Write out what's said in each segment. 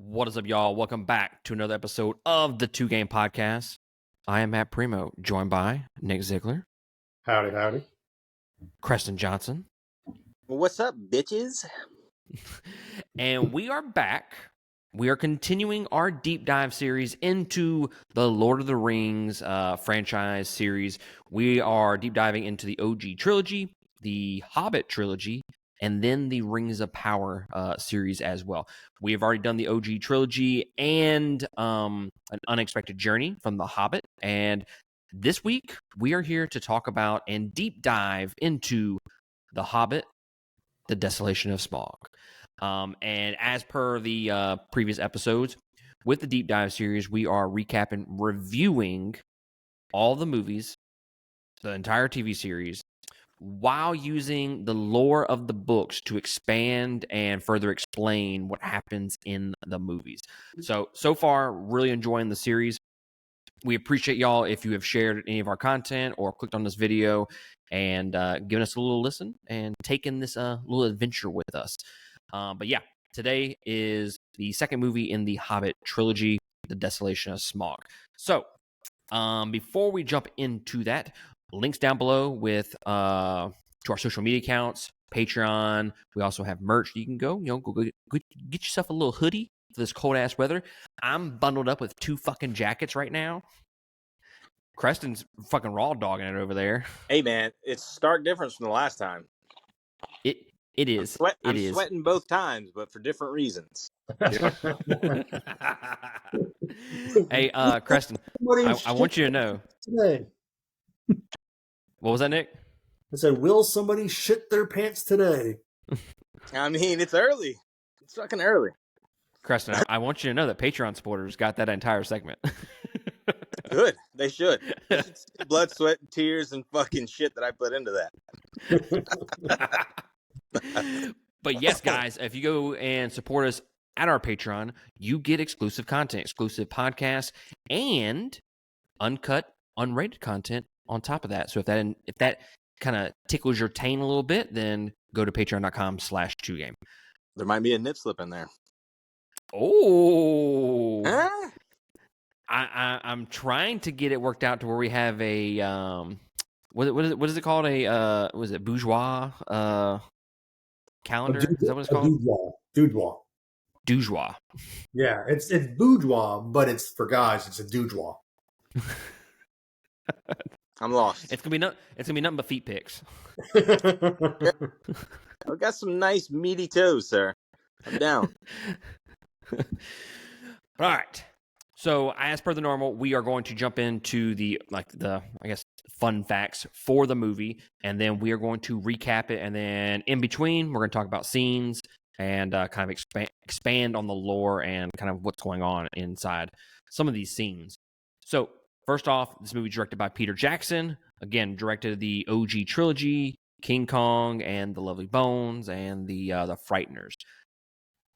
What is up, y'all? Welcome back to another episode of the Two Game Podcast. I am Matt Primo, joined by Nick Ziegler. Howdy, howdy. Preston Johnson. What's up, bitches? And we are back. We are continuing our deep dive series into the Lord of the Rings franchise series. We are deep diving into the OG trilogy, the Hobbit trilogy, and then the Rings of Power series as well. We have already done the OG trilogy and An Unexpected Journey from the Hobbit. And this week, we are here to talk about and deep dive into the Hobbit, the Desolation of Smaug. And as per the previous episodes, with the deep dive series, we are recapping, reviewing all the movies, the entire TV series, while using the lore of the books to expand and further explain what happens in the movies. So far, really enjoying the series. We appreciate y'all if you have shared any of our content or clicked on this video and given us a little listen and taken this little adventure with us. But yeah, today is the second movie in the Hobbit trilogy, The Desolation of Smaug. So before we jump into that, links down below with to our social media accounts, Patreon. We also have merch. You can go get yourself a little hoodie for this cold ass weather. I'm bundled up with 2 fucking jackets right now. Creston's fucking raw dogging it over there. Hey, man, it's stark difference from the last time. It is. I'm sweating both times, but for different reasons. Hey, Creston, I want you to know. Today. What was that, Nick? I said, will somebody shit their pants today? I mean, it's early. It's fucking early. Creston, I want you to know that Patreon supporters got that entire segment. Good. They should. They should see blood, sweat, tears, and fucking shit that I put into that. But yes, guys, if you go and support us at our Patreon, you get exclusive content, exclusive podcasts, and uncut, unrated content on top of that. So if that kind of tickles your taint a little bit, then go to patreon.com/2game. There might be a nip slip in there. Oh, Huh? I'm trying to get it worked out to where we have a what is it called, a was it bourgeois calendar? Is that what it's called? Doujois. Yeah, it's bourgeois, but it's for guys. It's a doujois. I'm lost. It's gonna be nothing but feet pics. I've got some nice meaty toes, sir. I'm down. All right. So as per the normal, we are going to jump into the fun facts for the movie, and then we are going to recap it, and then in between we're going to talk about scenes and kind of expand on the lore and kind of what's going on inside some of these scenes. So first off, this movie is directed by Peter Jackson. Again, directed the OG trilogy, King Kong and the Lovely Bones and the Frighteners.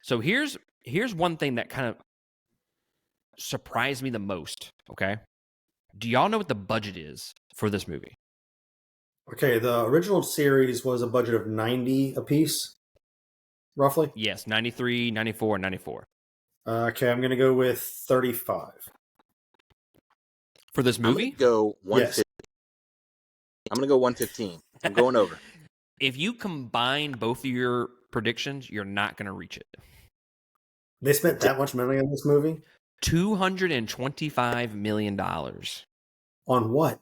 So here's one thing that kind of surprised me the most. Okay, do y'all know what the budget is for this movie? Okay, the original series was a budget of 90 apiece, roughly. Yes, 93, 94, and 94. Okay, I'm going to go with 35. For this movie? I'm going to go 150. Yes. I'm going to go 115. I'm going over. If you combine both of your predictions, you're not going to reach it. They spent that much money on this movie? $225 million. On what?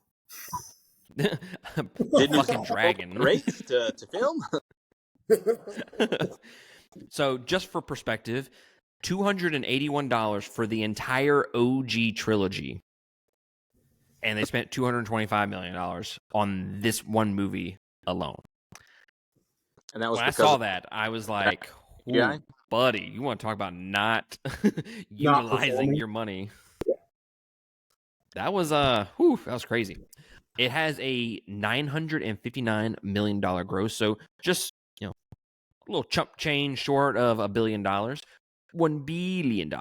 Fucking dragon. Rates to film? So just for perspective, $281 for the entire OG trilogy. And they spent $225 million on this one movie alone. And that was when I saw that, I was like, yeah, buddy, you want to talk about not utilizing your money. That was that was crazy. It has a $959 million gross, so just a little chump change short of $1 billion. $1 billion.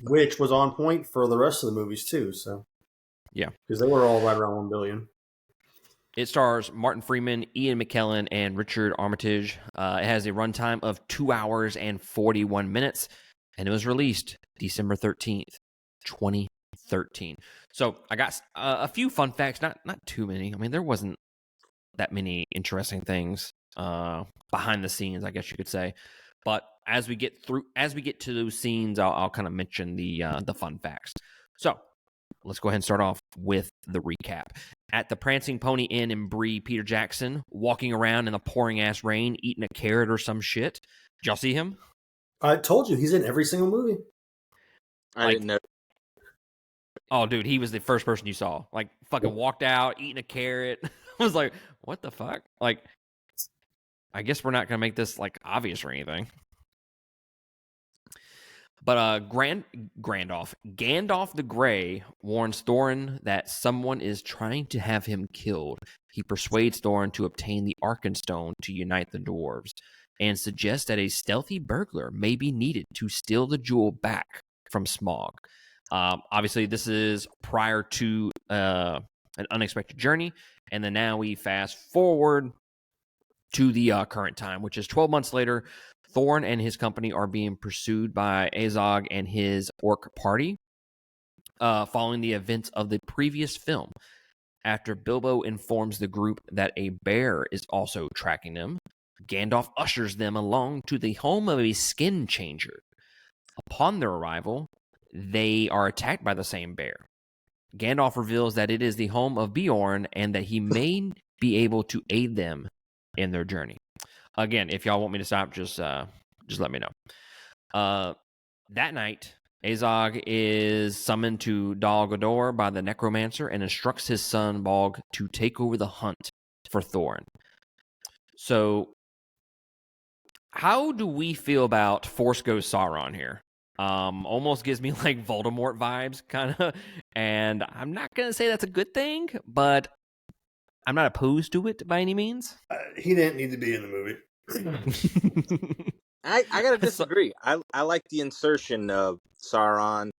Which was on point for the rest of the movies too, so yeah. Because they were all right around $1 billion. It stars Martin Freeman, Ian McKellen, and Richard Armitage. It has a runtime of 2 hours and 41 minutes. and it was released December 13th, 2013. So I got a few fun facts, not too many. I mean, there wasn't that many interesting things behind the scenes, I guess you could say. But as we get to those scenes, I'll kind of mention the fun facts. So let's go ahead and start off with the recap. At the Prancing Pony Inn in Bree, Peter Jackson walking around in the pouring ass rain, eating a carrot or some shit. Did y'all see him? I told you he's in every single movie. I didn't know. Oh, dude, he was the first person you saw. Like, fucking walked out, eating a carrot. I was like, what the fuck? Like, I guess we're not going to make this, like, obvious or anything. But Gandalf the Grey warns Thorin that someone is trying to have him killed. He persuades Thorin to obtain the Arkenstone to unite the dwarves, and suggests that a stealthy burglar may be needed to steal the jewel back from Smaug. Obviously, this is prior to an unexpected journey, and then now we fast forward to the current time, which is 12 months later. Thorin and his company are being pursued by Azog and his orc party, following the events of the previous film. After Bilbo informs the group that a bear is also tracking them, Gandalf ushers them along to the home of a skin changer. Upon their arrival, they are attacked by the same bear. Gandalf reveals that it is the home of Beorn and that he may be able to aid them in their journey. Again, if y'all want me to stop, just let me know. That night, Azog is summoned to Dol Guldur by the necromancer and instructs his son Bolg to take over the hunt for Thorin. So, how do we feel about Force Ghost Sauron here? Almost gives me like Voldemort vibes, kind of. And I'm not gonna say that's a good thing, but I'm not opposed to it by any means. He didn't need to be in the movie. I gotta disagree. I like the insertion of Sauron,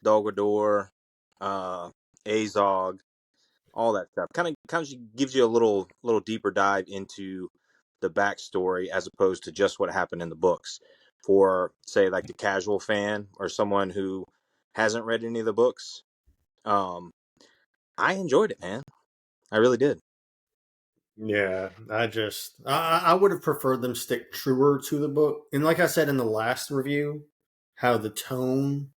Dol Guldur, Azog, all that stuff. Kind of gives you a little deeper dive into the backstory as opposed to just what happened in the books. For say like the casual fan or someone who hasn't read any of the books, I enjoyed it, man. I really did. Yeah, I would have preferred them stick truer to the book. And like I said in the last review, how the tone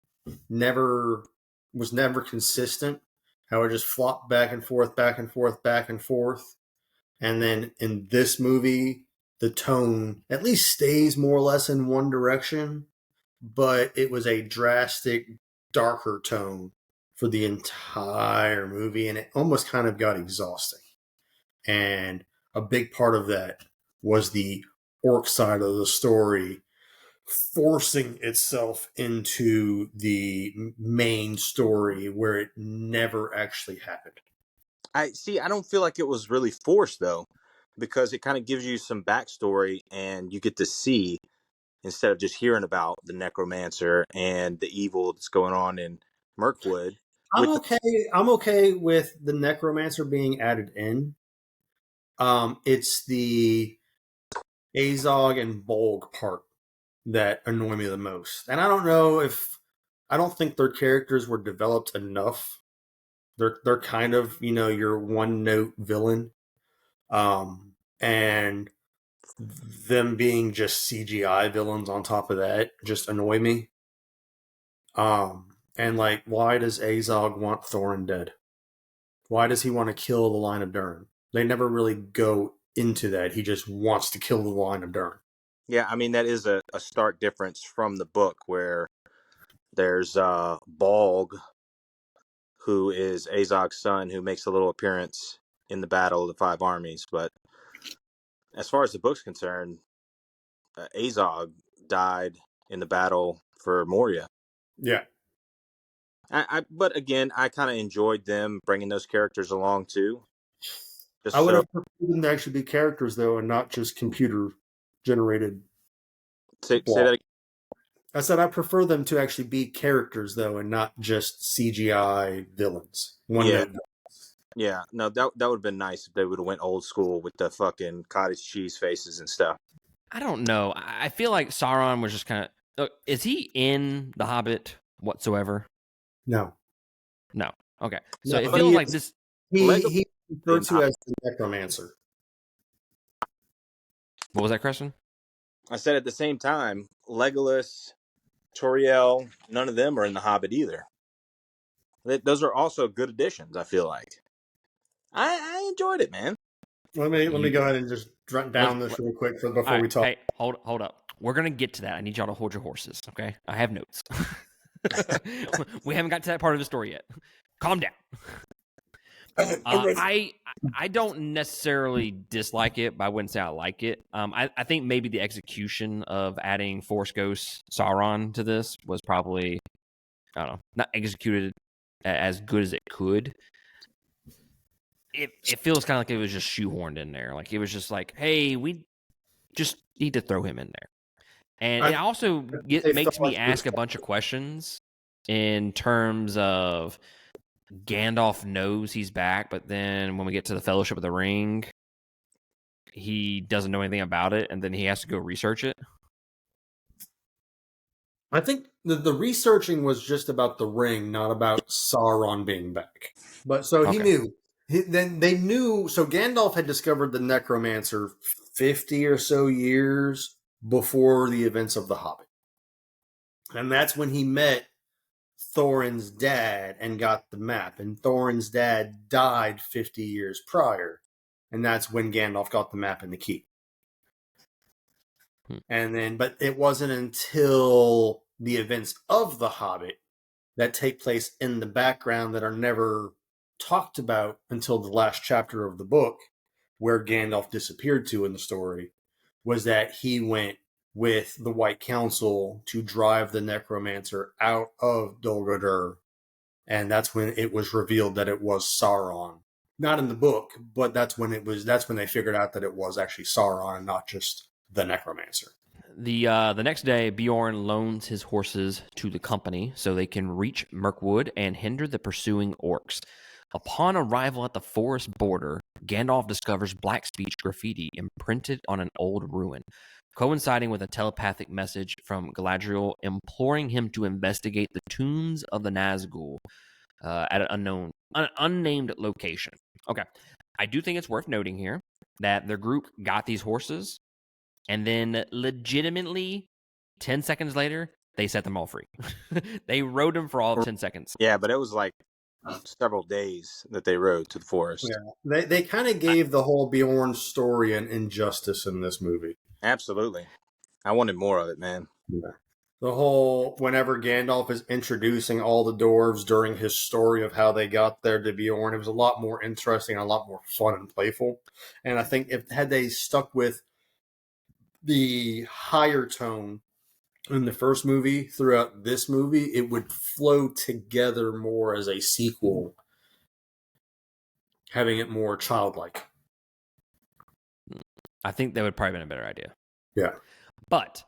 was never consistent. How it just flopped back and forth, back and forth, back and forth. And then in this movie, the tone at least stays more or less in one direction, but it was a drastic, darker tone for the entire movie, and it almost kind of got exhausting. And a big part of that was the orc side of the story forcing itself into the main story where it never actually happened. I don't feel like it was really forced though, because it kind of gives you some backstory and you get to see instead of just hearing about the necromancer and the evil that's going on in Mirkwood. I'm okay with the necromancer being added in. It's the Azog and Bolg part that annoy me the most. And I don't think their characters were developed enough. They're kind of, your one note villain. And them being just CGI villains on top of that just annoy me. And like, why does Azog want Thorin dead? Why does he want to kill the line of Durin? They never really go into that. He just wants to kill the line of Durin. Yeah, I mean, that is a stark difference from the book where there's Bolg, who is Azog's son, who makes a little appearance in the Battle of the Five Armies. But as far as the book's concerned, Azog died in the battle for Moria. Yeah. But again, I kind of enjoyed them bringing those characters along too. I would have preferred them to actually be characters, though, and not just computer-generated. Say that again. I said I prefer them to actually be characters, though, and not just CGI villains. Yeah. No, that would have been nice if they would have went old school with the fucking cottage cheese faces and stuff. I don't know. I feel like Sauron was just kind of Is he in The Hobbit whatsoever? No, No. Okay. So no, it But feels like this. he's referred in to as the necromancer. What was that, Creston? I said at the same time, Legolas, Toriel, none of them are in The Hobbit either. Those are also good additions, I feel like. I enjoyed it, man. Let me go ahead and just run Let's, down this let, real quick all before right. we talk. Hey, hold up. We're gonna get to that. I need y'all to hold your horses. Okay. I have notes. We haven't got to that part of the story yet. Calm down. I don't necessarily dislike it, but I wouldn't say I like it. I think maybe the execution of adding Force Ghost Sauron to this was probably, I don't know, not executed as good as it could. It feels kind of like it was just shoehorned in there. Like it was just like, hey, we just need to throw him in there. And it also makes me ask a bunch of questions in terms of Gandalf knows he's back, but then when we get to the Fellowship of the Ring, he doesn't know anything about it, and then he has to go research it. I think the researching was just about the ring, not about Sauron being back. But so he knew. Then they knew. So Gandalf had discovered the necromancer 50 or so years before the events of The Hobbit. And that's when he met Thorin's dad and got the map. And Thorin's dad died 50 years prior. And that's when Gandalf got the map and the key. And then, but it wasn't until the events of The Hobbit that take place in the background that are never talked about until the last chapter of the book, where Gandalf disappeared to in the story, was that he went with the White Council to drive the necromancer out of Dol Guldur. And that's when it was revealed that it was Sauron. Not in the book, but that's when they figured out that it was actually Sauron and not just the necromancer. The next day, Bjorn loans his horses to the company so they can reach Mirkwood and hinder the pursuing orcs. Upon arrival at the forest border, Gandalf discovers black speech graffiti imprinted on an old ruin, coinciding with a telepathic message from Galadriel imploring him to investigate the tombs of the Nazgul at an unnamed location. Okay, I do think it's worth noting here that their group got these horses, and then legitimately 10 seconds later, they set them all free. They rode them for all of 10 seconds. Yeah, but it was like several days that they rode to the forest. Yeah, they kind of gave the whole Bjorn story an injustice in this movie. Absolutely. I wanted more of it, man. Yeah. The whole, whenever Gandalf is introducing all the dwarves during his story of how they got there to Bjorn, it was a lot more interesting and a lot more fun and playful. And I think had they stuck with the higher tone in the first movie throughout this movie, it would flow together more as a sequel, having it more childlike. I think that would probably been a better idea. Yeah. But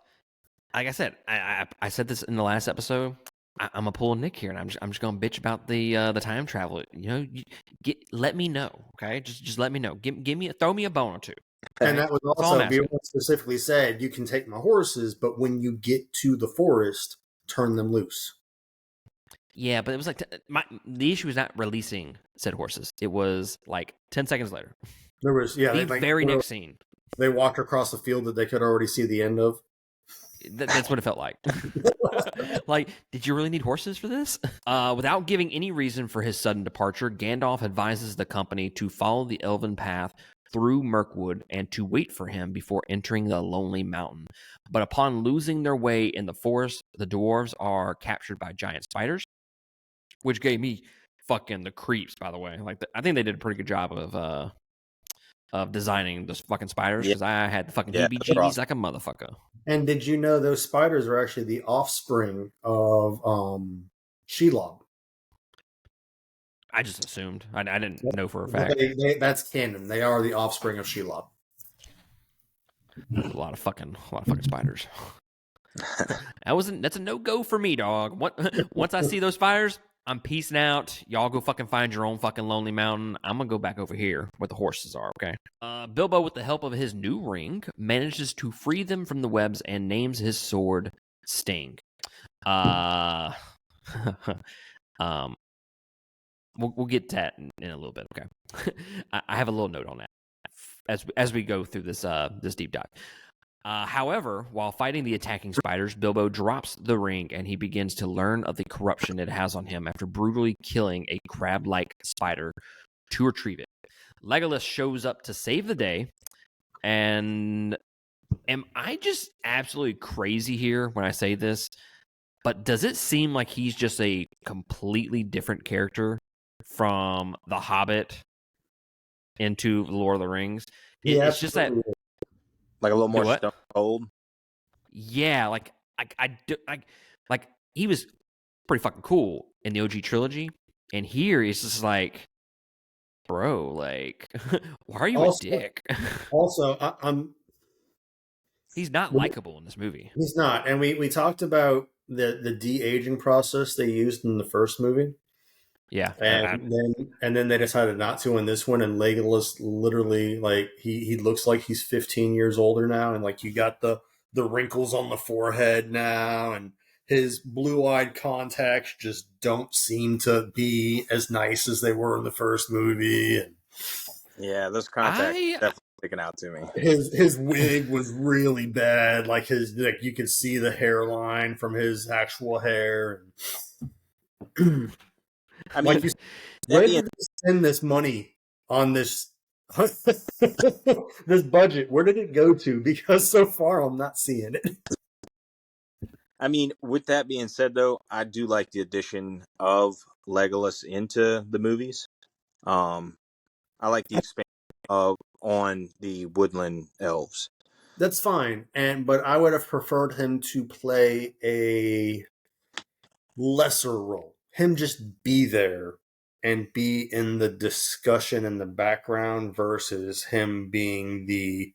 like I said, I said this in the last episode. I'm gonna pull Nick here, and I'm just gonna bitch about the time travel. You know, let me know, okay? Just let me know. Throw me a bone or two. Okay? And that was also, Bjorn specifically said, you can take my horses, but when you get to the forest, turn them loose. Yeah, but it was like the issue was not releasing said horses. It was like 10 seconds later. There was, the very next scene. They walked across a field that they could already see the end of. That's what it felt like. Like, did you really need horses for this? Without giving any reason for his sudden departure, Gandalf advises the company to follow the elven path through Mirkwood and to wait for him before entering the Lonely Mountain. But upon losing their way in the forest, the dwarves are captured by giant spiders, which gave me fucking the creeps, by the way. Like, I think they did a pretty good job of designing those fucking spiders, because I had the fucking heebie-jeebies awesome. Like a motherfucker. And did you know those spiders are actually the offspring of Shelob? I just assumed. I didn't know for a fact. That's canon. They are the offspring of Shelob. A lot of fucking spiders. That's a no-go for me, dog. Once I see those spiders, I'm peacing out. Y'all go fucking find your own fucking Lonely Mountain. I'm gonna go back over here where the horses are, okay? Bilbo, with the help of his new ring, manages to free them from the webs and names his sword Sting. Um, we'll get to that in a little bit. Okay, I have a little note on that as we go through this this deep dive. However, while fighting the attacking spiders, Bilbo drops the ring and he begins to learn of the corruption it has on him after brutally killing a crab-like spider to retrieve it. Legolas shows up to save the day, and am I just absolutely crazy here when I say this? But does it seem like he's just a completely different character from The Hobbit into Lord of the Rings? It's just that, like a little more what? stone cold. Yeah, like he was pretty fucking cool in the OG trilogy, and here he's just like, bro, like, why are you a dick? Also, He's not likable in this movie. he's not. And we talked about the de-aging process they used in the first movie. Yeah, And then they decided not to in this one, and Legolas literally, like, he looks like he's 15 years older now, and like you got the wrinkles on the forehead now, and his blue-eyed contacts just don't seem to be as nice as they were in the first movie. And yeah, those contacts definitely sticking out to me. His wig was really bad. Like you could see the hairline from his actual hair. I mean, like where did they spend this money on this this budget? Where did it go to? Because so far I'm not seeing it. I mean, with that being said, though, I do like the addition of Legolas into the movies. I like the expansion on the woodland elves. That's fine, but I would have preferred him to play a lesser role. Him just be there and be in the discussion in the background versus him being the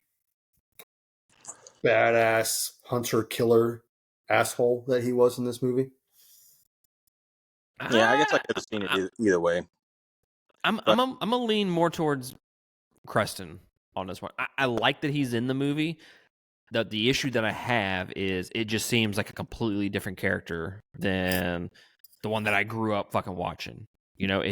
badass hunter killer asshole that he was in this movie. Yeah, I guess I could have seen it either way. I'm gonna lean more towards Creston on this one. I like that he's in the movie. The issue that I have is it just seems like a completely different character than the one that I grew up fucking watching. You know,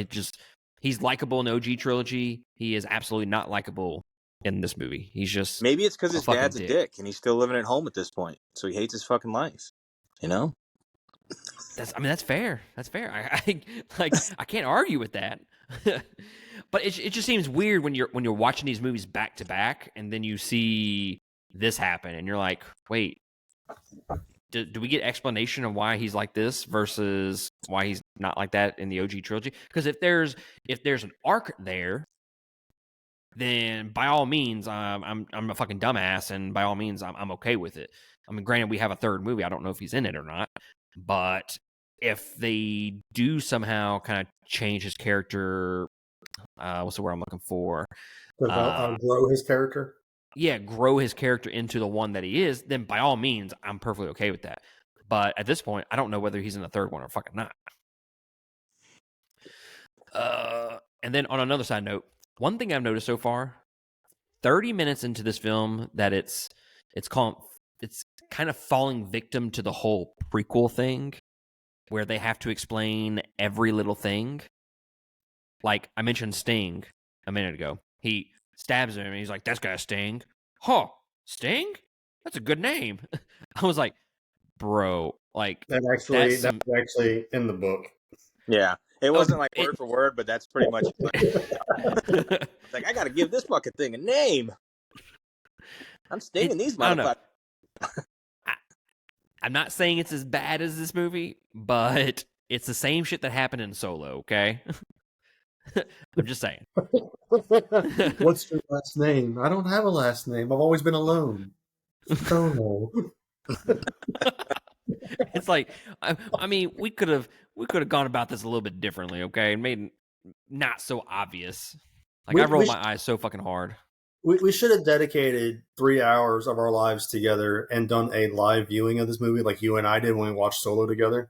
he's likable in the OG trilogy. He is absolutely not likable in this movie. He's just maybe it's because his dad's dick. a dick and he's still living at home at this point, so he hates his fucking life. You know, that's fair. That's fair. I can't argue with that. But it just seems weird when you're watching these movies back to back, and then you see this happen, and you're like, wait, do we get explanation of why he's like this versus why he's not like that in the OG trilogy? Because if there's an arc there, then by all means, I'm a fucking dumbass, and by all means, I'm okay with it. I mean, granted, we have a third movie. I don't know if he's in it or not, but if they do somehow kind of change his character, what's the word I'm looking for? Grow his character. Yeah, grow his character into the one that he is, then by all means, I'm perfectly okay with that. But at this point, I don't know whether he's in the third one or fucking not. And then on another side note, one thing I've noticed so far, 30 minutes into this film, that it's kind of falling victim to the whole prequel thing, where they have to explain every little thing. Like I mentioned Sting a minute ago. He stabs him and he's like, "That's got a Sting." Huh, Sting? That's a good name. I was like, bro, like that's actually in the book. Yeah, it wasn't like word for word, but that's pretty much it. Like, I got to give this fucking thing a name. I'm stinging these motherfuckers. I'm not saying it's as bad as this movie, but it's the same shit that happened in Solo, okay? I'm just saying. What's your last name? I don't have a last name. I've always been alone. Solo. It's like, I mean, we could have gone about this a little bit differently, okay? And made it not so obvious. Like, I rolled my eyes so fucking hard. We should have dedicated 3 hours of our lives together and done a live viewing of this movie like you and I did when we watched Solo together.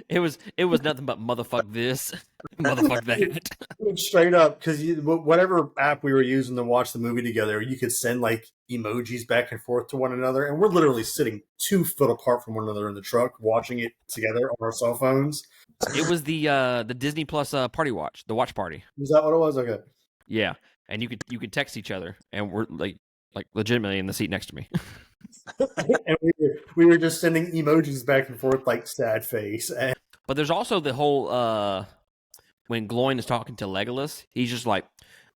It was nothing but motherfuck this, motherfuck that. Straight up, because whatever app we were using to watch the movie together, you could send like emojis back and forth to one another, and we're literally sitting 2 foot apart from one another in the truck, watching it together on our cell phones. It was the Disney Plus party watch, the watch party. Is that what it was? Okay. Yeah, and you could text each other, and we're like legitimately in the seat next to me. And we were just sending emojis back and forth like sad face. And But there's also the whole when Gloin is talking to Legolas, he's just like,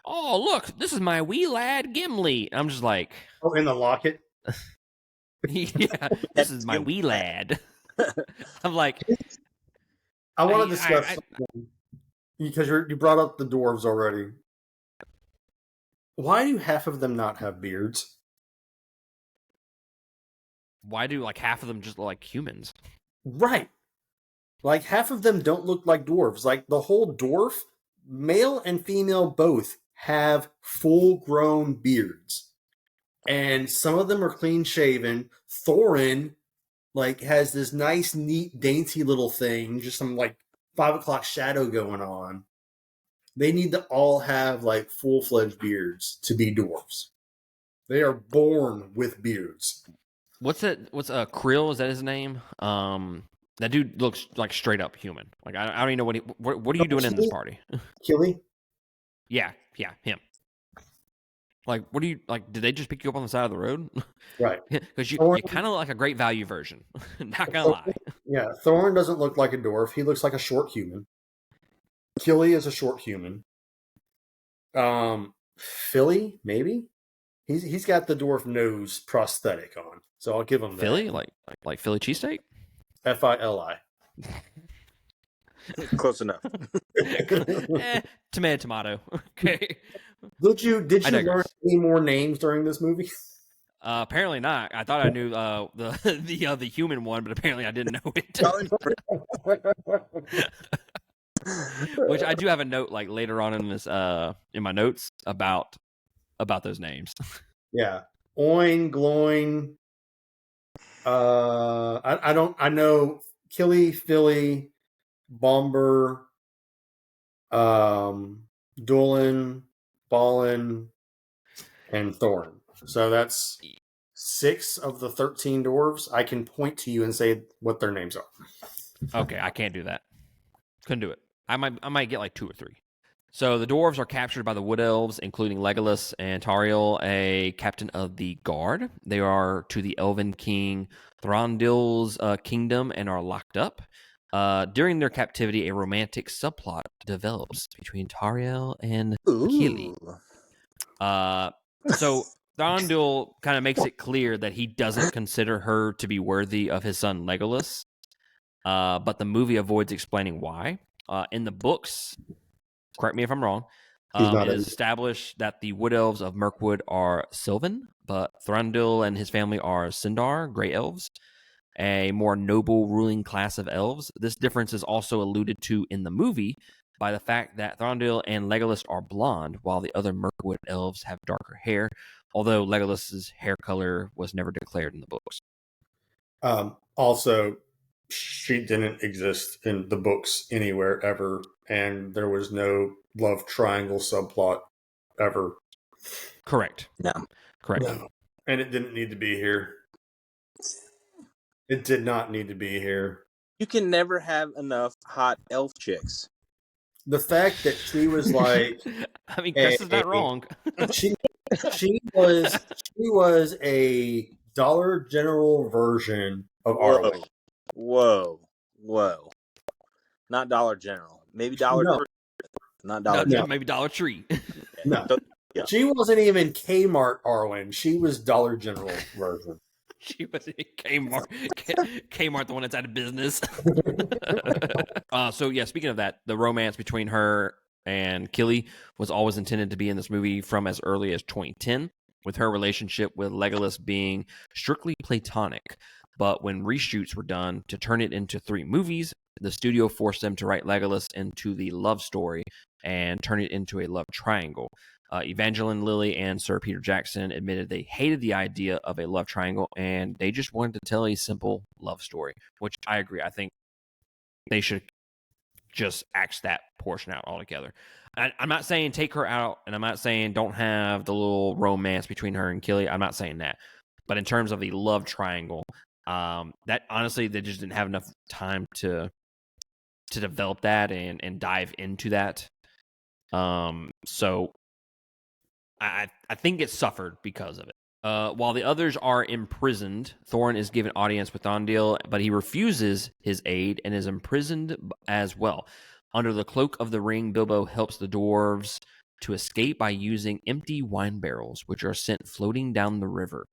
"Oh, look, this is my wee lad Gimli." I'm just like, oh, in the locket. "Yeah, this is my wee lad." I'm like, I want to discuss something because you brought up the dwarves already. Why do half of them not have beards? why do like half of them just look like humans? Right. Like half of them don't look like dwarves. Like the whole dwarf, male and female both, have full-grown beards. And some of them are clean shaven. Thorin like has this nice, neat, dainty little thing, just some like 5 o'clock shadow going on. They need to all have like full-fledged beards to be dwarves. They are born with beards. What's that? What's Krill? Is that his name? That dude looks like straight up human. Like I don't even know what are you doing in this party? Killy? Yeah, him. Like, what do you like? Did they just pick you up on the side of the road? Right. Because you Thorin- kind of look like a great value version. Not gonna lie. Yeah, Thorin doesn't look like a dwarf. He looks like a short human. Killy is a short human. Philly, maybe? He's got the dwarf nose prosthetic on. So I'll give him that. Philly, like Philly cheesesteak. Fili. Close enough. Tomato. Okay. Did you learn digress. any more names during this movie? Apparently not. I thought I knew the human one, but apparently I didn't know it. Which I do have a note like later on in this in my notes about those names. Yeah. Oin, Gloin. I know Killy, Philly, Bomber, Dolan, Ballin, and Thorn. So that's 6 of the 13 dwarves. I can point to you and say what their names are. Okay, I can't do that. Couldn't do it. I might get like 2 or 3. So the dwarves are captured by the wood elves, including Legolas and Tauriel, a captain of the guard. They are to the elven king Thranduil's kingdom and are locked up. During their captivity, a romantic subplot develops between Tauriel and Killy. So Thranduil kind of makes it clear that he doesn't consider her to be worthy of his son Legolas, but the movie avoids explaining why. In the books, correct me if I'm wrong, it is established that the wood elves of Mirkwood are Sylvan, but Thranduil and his family are Sindar, Grey Elves, a more noble ruling class of elves. This difference is also alluded to in the movie by the fact that Thranduil and Legolas are blonde, while the other Mirkwood elves have darker hair, although Legolas's hair color was never declared in the books. Also, she didn't exist in the books anywhere ever, and there was no love triangle subplot ever. Correct. No. Correct. No. And it didn't need to be here. It did not need to be here. You can never have enough hot elf chicks. The fact that she was like, I mean, Chris is not wrong. she was a Dollar General version of Arwen. Whoa. Not Dollar General. Maybe Dollar Tree. Not Dollar General. Maybe Dollar Tree. No. Yeah. She wasn't even Kmart Arwen. She was Dollar General version. She was in Kmart. Kmart, the one that's out of business. So yeah, speaking of that, the romance between her and Killy was always intended to be in this movie from as early as 2010, with her relationship with Legolas being strictly platonic. But when reshoots were done to turn it into 3 movies, the studio forced them to write Legolas into the love story and turn it into a love triangle. Evangeline Lilly and Sir Peter Jackson admitted they hated the idea of a love triangle and they just wanted to tell a simple love story, which I agree. I think they should just axe that portion out altogether. I'm not saying take her out, and I'm not saying don't have the little romance between her and Killy. I'm not saying that. But in terms of the love triangle, that honestly, they just didn't have enough time to develop that and dive into that. So I think it suffered because of it. While the others are imprisoned, Thorin is given audience with Thondil, but he refuses his aid and is imprisoned as well. Under the cloak of the ring, Bilbo helps the dwarves to escape by using empty wine barrels, which are sent floating down the river.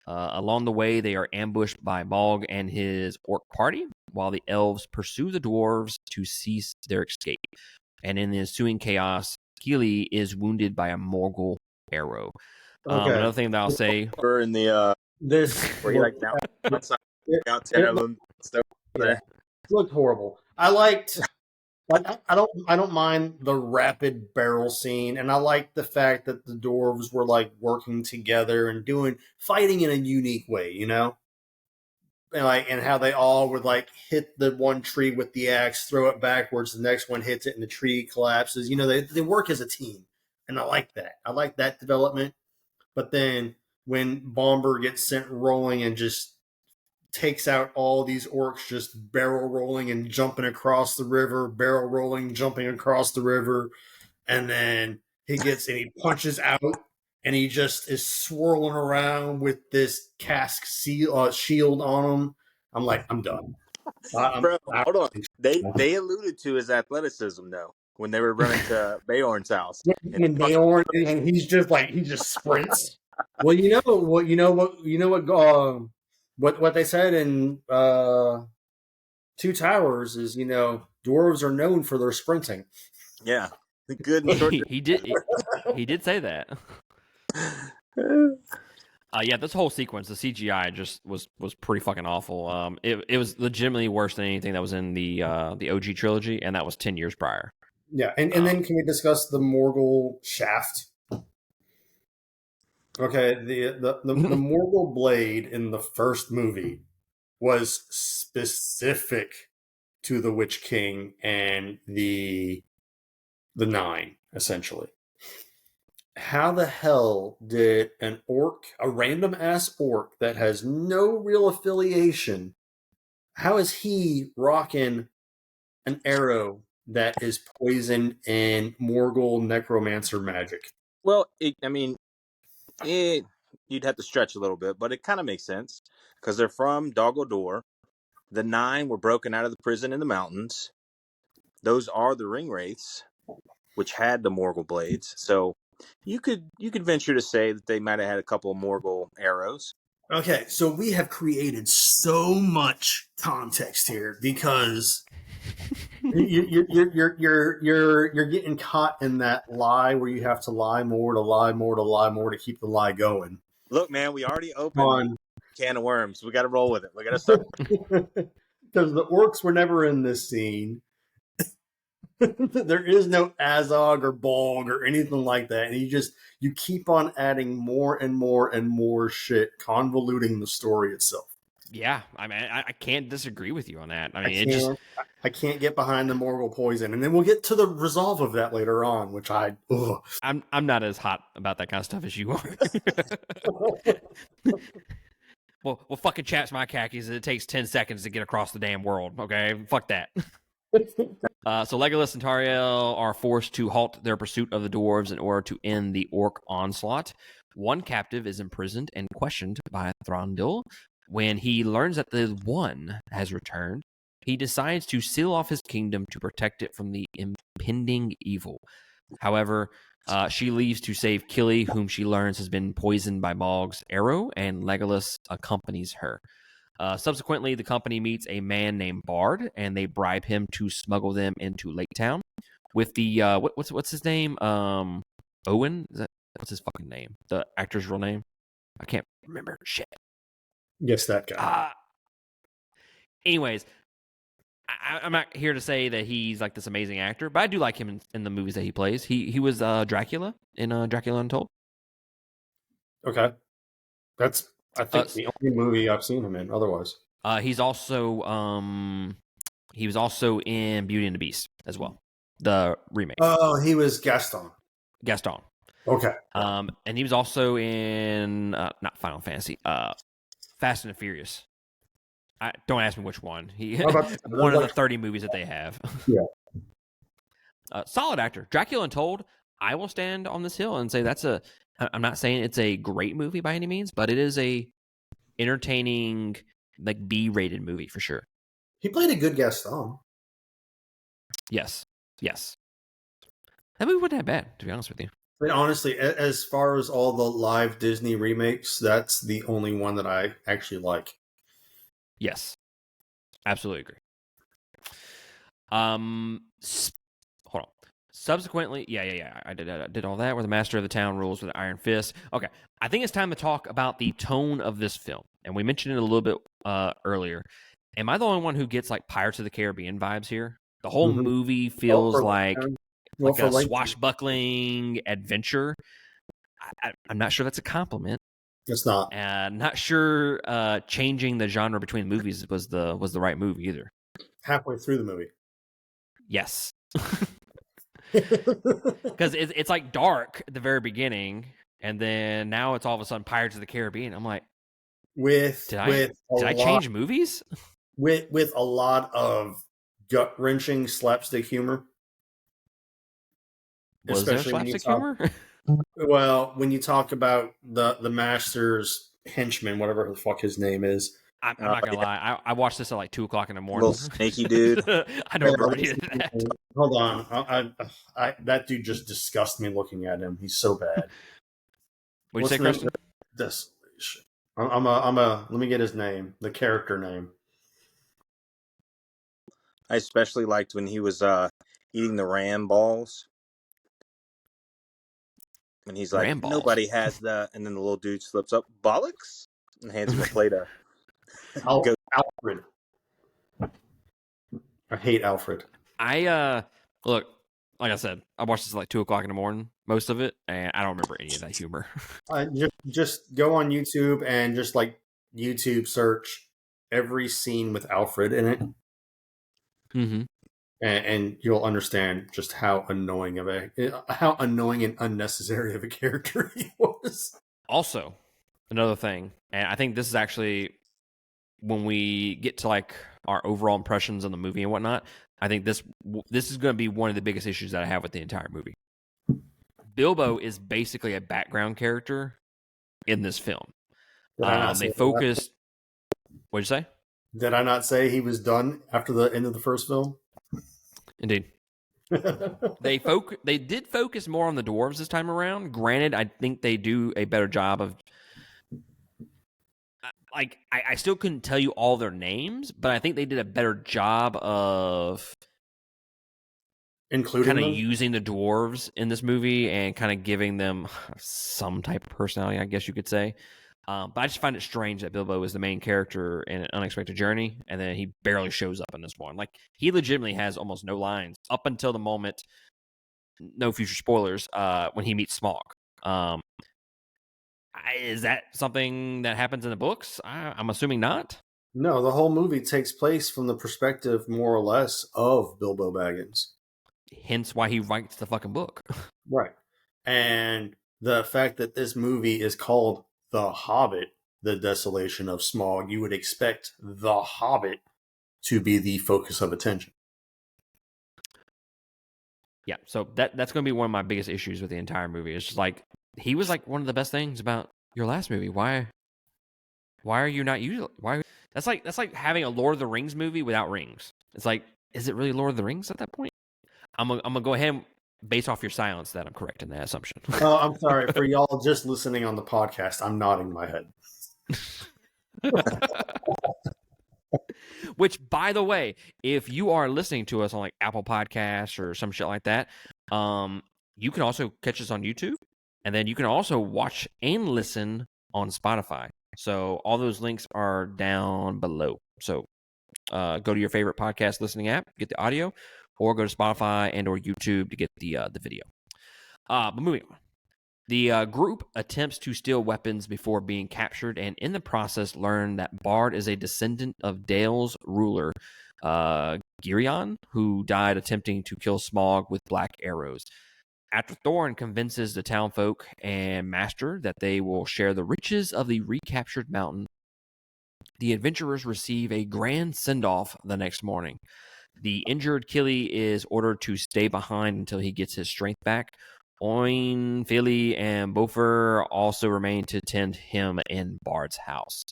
Along the way, they are ambushed by Smaug and his orc party, while the elves pursue the dwarves to cease their escape. And in the ensuing chaos, Gilly is wounded by a Morgul arrow. Okay. Another thing that I'll say, We're in the This where you like now outside, out 10 of them stuff there. It looked horrible. I don't mind the rapid barrel scene, and I like the fact that the dwarves were like working together and fighting in a unique way, you know? And how they all would like hit the one tree with the axe, throw it backwards, the next one hits it and the tree collapses. You know, they work as a team. And I like that. I like that development. But then when Bomber gets sent rolling and just takes out all these orcs just barrel rolling and jumping across the river, barrel rolling, jumping across the river, and then he punches out and he just is swirling around with this shield on him. I'm like, I'm done. Bro, hold on. They alluded to his athleticism though when they were running to Beorn's house. And he just sprints. Well, what they said in Two Towers is, dwarves are known for their sprinting. Yeah, good and short. he did say that. Yeah, this whole sequence, the CGI just was pretty fucking awful. It was legitimately worse than anything that was in the OG trilogy, and that was 10 years prior. Yeah, and then can we discuss the Morgul shaft? Okay, the Morgul blade in the first movie was specific to the Witch King and the Nine, essentially. How the hell did a random ass orc that has no real affiliation, how is he rocking an arrow that is poisoned in Morgul necromancer magic? Well, you'd have to stretch a little bit, but it kind of makes sense because they're from Dol Guldur. The Nine were broken out of the prison in the mountains. Those are the ring wraiths, which had the Morgul blades. So you could venture to say that they might have had a couple of Morgul arrows. Okay, so we have created so much context here because you're getting caught in that lie where you have to lie more to keep the lie going. Look, man, we already opened a can of worms. We got to roll with it. We got to start because the orcs were never in this scene. There is no Azog or Bolg or anything like that, and you keep on adding more and more and more shit, convoluting the story itself. Yeah, I mean, I can't disagree with you on that. I mean, I can't get behind the Morgul poison, and then we'll get to the resolve of that later on, which I'm not as hot about that kind of stuff as you are. well, fucking chaps my khakis. It takes 10 seconds to get across the damn world. Okay, fuck that. So Legolas and Tauriel are forced to halt their pursuit of the dwarves in order to end the orc onslaught. One captive is imprisoned and questioned by Thranduil. When he learns that the One has returned, he decides to seal off his kingdom to protect it from the impending evil. However, she leaves to save Killy, whom she learns has been poisoned by Smaug's arrow, and Legolas accompanies her. Subsequently, the company meets a man named Bard, and they bribe him to smuggle them into Lake Town with the what's his name? Owen? What's his fucking name? The actor's real name? I can't remember. Shit. Yes, that guy. Anyways, I'm not here to say that he's like this amazing actor, but I do like him in the movies that he plays. He was Dracula in Dracula Untold. Okay, that's I Uh, think the only movie I've seen him in. Otherwise, he's also he was also in Beauty and the Beast as well, the remake. oh, he was Gaston. Gaston. Okay, And he was also in not Final Fantasy, Fast and the Furious. Don't ask me which one. He one of the 30 movies that they have. Yeah. Solid actor. Dracula Untold. I will stand on this hill and say that's a. I'm not saying it's a great movie by any means, but it is a entertaining, like B-rated movie for sure. He played a good Gaston. Yes. That movie wasn't that bad, to be honest with you. But honestly, as far as all the live Disney remakes, that's the only one that I actually like. Yes, absolutely agree. Hold on. Subsequently, yeah. I did all that. Where the master of the town rules with an iron fist. Okay, I think it's time to talk about the tone of this film, and we mentioned it a little bit earlier. Am I the only one who gets like Pirates of the Caribbean vibes here? The whole movie feels like a swashbuckling adventure. I'm not sure that's a compliment. It's not. And not sure changing the genre between movies was the right move either. Halfway through the movie. Yes. Because it's like dark at the very beginning, and then now it's all of a sudden Pirates of the Caribbean. I'm like, did I change movies? With a lot of gut wrenching slapstick humor. Was there slapstick humor? Well, when you talk about the master's henchman, whatever the fuck his name is. I'm not gonna lie. I watched this at like 2:00 in the morning. Little snaky dude. I don't remember any of that. Hold on, I that dude just disgusts me looking at him. He's so bad. What'd you say, Kristen? Desolation. Let me get his name, the character name. I especially liked when he was eating the ram balls. And he's like, nobody has that. And then the little dude slips up, bollocks, and hands him a plate of. Alfred. I hate Alfred. Look, like I said, I watched this at like 2:00 in the morning, most of it, and I don't remember any of that humor. Just go on YouTube and just like YouTube search every scene with Alfred in it. Mm-hmm. And you'll understand just how annoying and unnecessary of a character he was. Also, another thing, and I think this is actually when we get to like our overall impressions on the movie and whatnot, I think this is going to be one of the biggest issues that I have with the entire movie. Bilbo is basically a background character in this film. They focused. What'd you say? Did I not say he was done after the end of the first film? Indeed. They did focus more on the dwarves this time around. Granted, I think they do a better job of like I still couldn't tell you all their names, but I think they did a better job of including kind of using the dwarves in this movie and kind of giving them some type of personality, I guess you could say. But I just find it strange that Bilbo is the main character in An Unexpected Journey, and then he barely shows up in this one. Like, he legitimately has almost no lines up until the moment, no future spoilers, when he meets Smaug. Is that something that happens in the books? I'm assuming not. No, the whole movie takes place from the perspective, more or less, of Bilbo Baggins. Hence why he writes the fucking book. Right. And the fact that this movie is called The Hobbit, The Desolation of Smaug, you would expect The Hobbit to be the focus of attention. Yeah, so that's going to be one of my biggest issues with the entire movie. It's just like, he was like one of the best things about your last movie. Why are you not using? That's like having a Lord of the Rings movie without rings. It's like, is it really Lord of the Rings at that point? I'm gonna go ahead and base off your silence that I'm correct in that assumption. Oh, I'm sorry for y'all just listening on the podcast. I'm nodding my head. Which, by the way, if you are listening to us on like Apple Podcasts or some shit like that, you can also catch us on YouTube, and then you can also watch and listen on Spotify. So all those links are down below. So go to your favorite podcast listening app, get the audio, or go to Spotify and or YouTube to get the video. But moving on. The group attempts to steal weapons before being captured, and in the process learn that Bard is a descendant of Dale's ruler, Girion, who died attempting to kill Smaug with black arrows. After Thorin convinces the townfolk and Master that they will share the riches of the recaptured mountain, the adventurers receive a grand send-off the next morning. The injured Killy is ordered to stay behind until he gets his strength back. Oin, Philly, and Bofer also remain to tend him in Bard's house.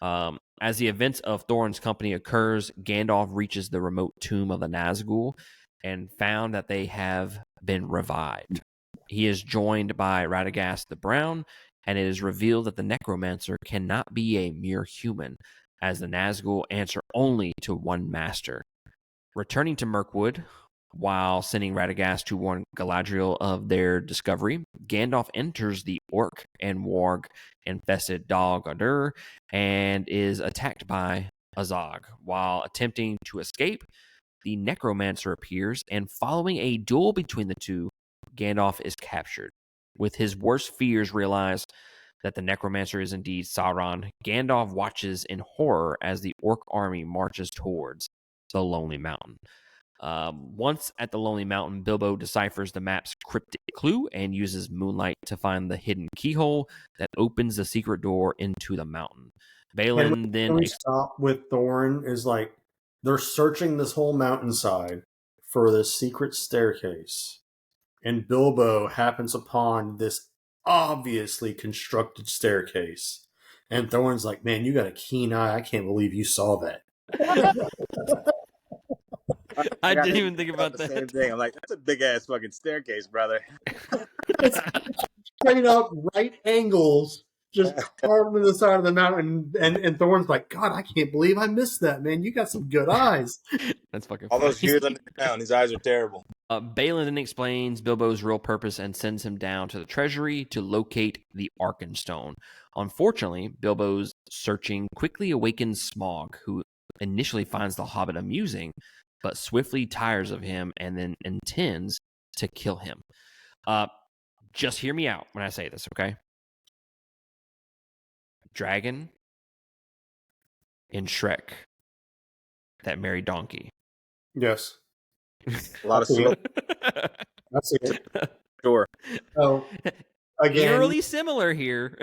As the events of Thorin's company occurs, Gandalf reaches the remote tomb of the Nazgul and found that they have been revived. He is joined by Radagast the Brown, and it is revealed that the necromancer cannot be a mere human, as the Nazgul answer only to one master. Returning to Mirkwood, while sending Radagast to warn Galadriel of their discovery, Gandalf enters the orc and warg infested Dol Guldur and is attacked by Azog. While attempting to escape, the necromancer appears, and following a duel between the two, Gandalf is captured. With his worst fears realized that the necromancer is indeed Sauron, Gandalf watches in horror as the orc army marches towards the Lonely Mountain. Once at the Lonely Mountain, Bilbo deciphers the map's cryptic clue and uses moonlight to find the hidden keyhole that opens the secret door into the mountain. Balin Can we stop with Thorin? Is like they're searching this whole mountainside for this secret staircase, and Bilbo happens upon this obviously constructed staircase. And Thorin's like, "Man, you got a keen eye. I can't believe you saw that." I didn't even think about the that. same thing. I'm like, that's a big ass fucking staircase, brother. It's straight up right angles, just carved in the side of the mountain. And Thorin's like, "God, I can't believe I missed that, man. You got some good eyes." That's fucking All funny. those years underground, his eyes are terrible. Balin then explains Bilbo's real purpose and sends him down to the treasury to locate the Arkenstone. Unfortunately, Bilbo's searching quickly awakens Smaug, who initially finds the Hobbit amusing, but swiftly tires of him and then intends to kill him. Just hear me out when I say this, okay? Dragon in Shrek that married Donkey. Yes, A lot of seal. that's it. Sure. So again, Eerily similar here.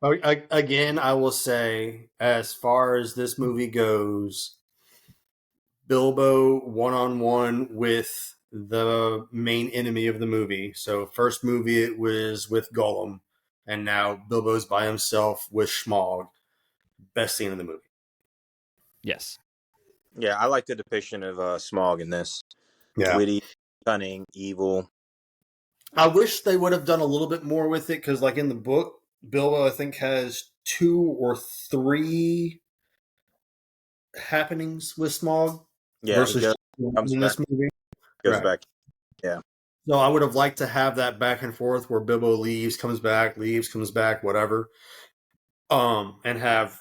again, I will say, as far as this movie goes, Bilbo one-on-one with the main enemy of the movie. So first movie it was with Gollum, and now Bilbo's by himself with Smaug. Best scene in the movie. Yes. Yeah, I like the depiction of Smaug in this. Yeah. Witty, cunning, evil. I wish they would have done a little bit more with it, because like in the book, Bilbo I think has 2 or 3 happenings with Smaug Yeah, versus comes in this back. movie. Goes Right. back. Yeah. So I would have liked to have that back and forth where Bilbo leaves, comes back, leaves, comes back, whatever. And have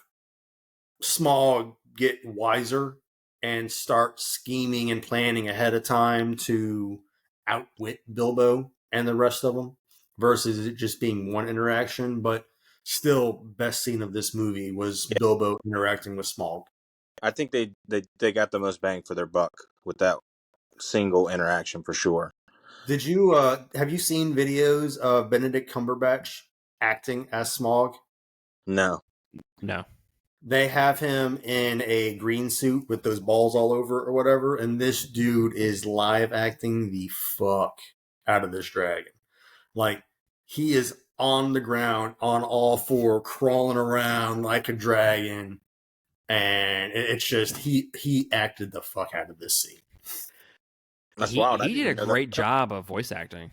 Smaug get wiser and start scheming and planning ahead of time to outwit Bilbo and the rest of them, versus it just being one interaction. But still, best scene of this movie was Bilbo interacting with Smaug. I think they got the most bang for their buck with that single interaction for sure. Did you have you seen videos of Benedict Cumberbatch acting as Smaug? No. They have him in a green suit with those balls all over or whatever, and this dude is live acting the fuck out of this dragon. Like, he is on the ground on all 4, crawling around like a dragon, and it's just he acted the fuck out of this scene. That's wild. He did a great job of voice acting.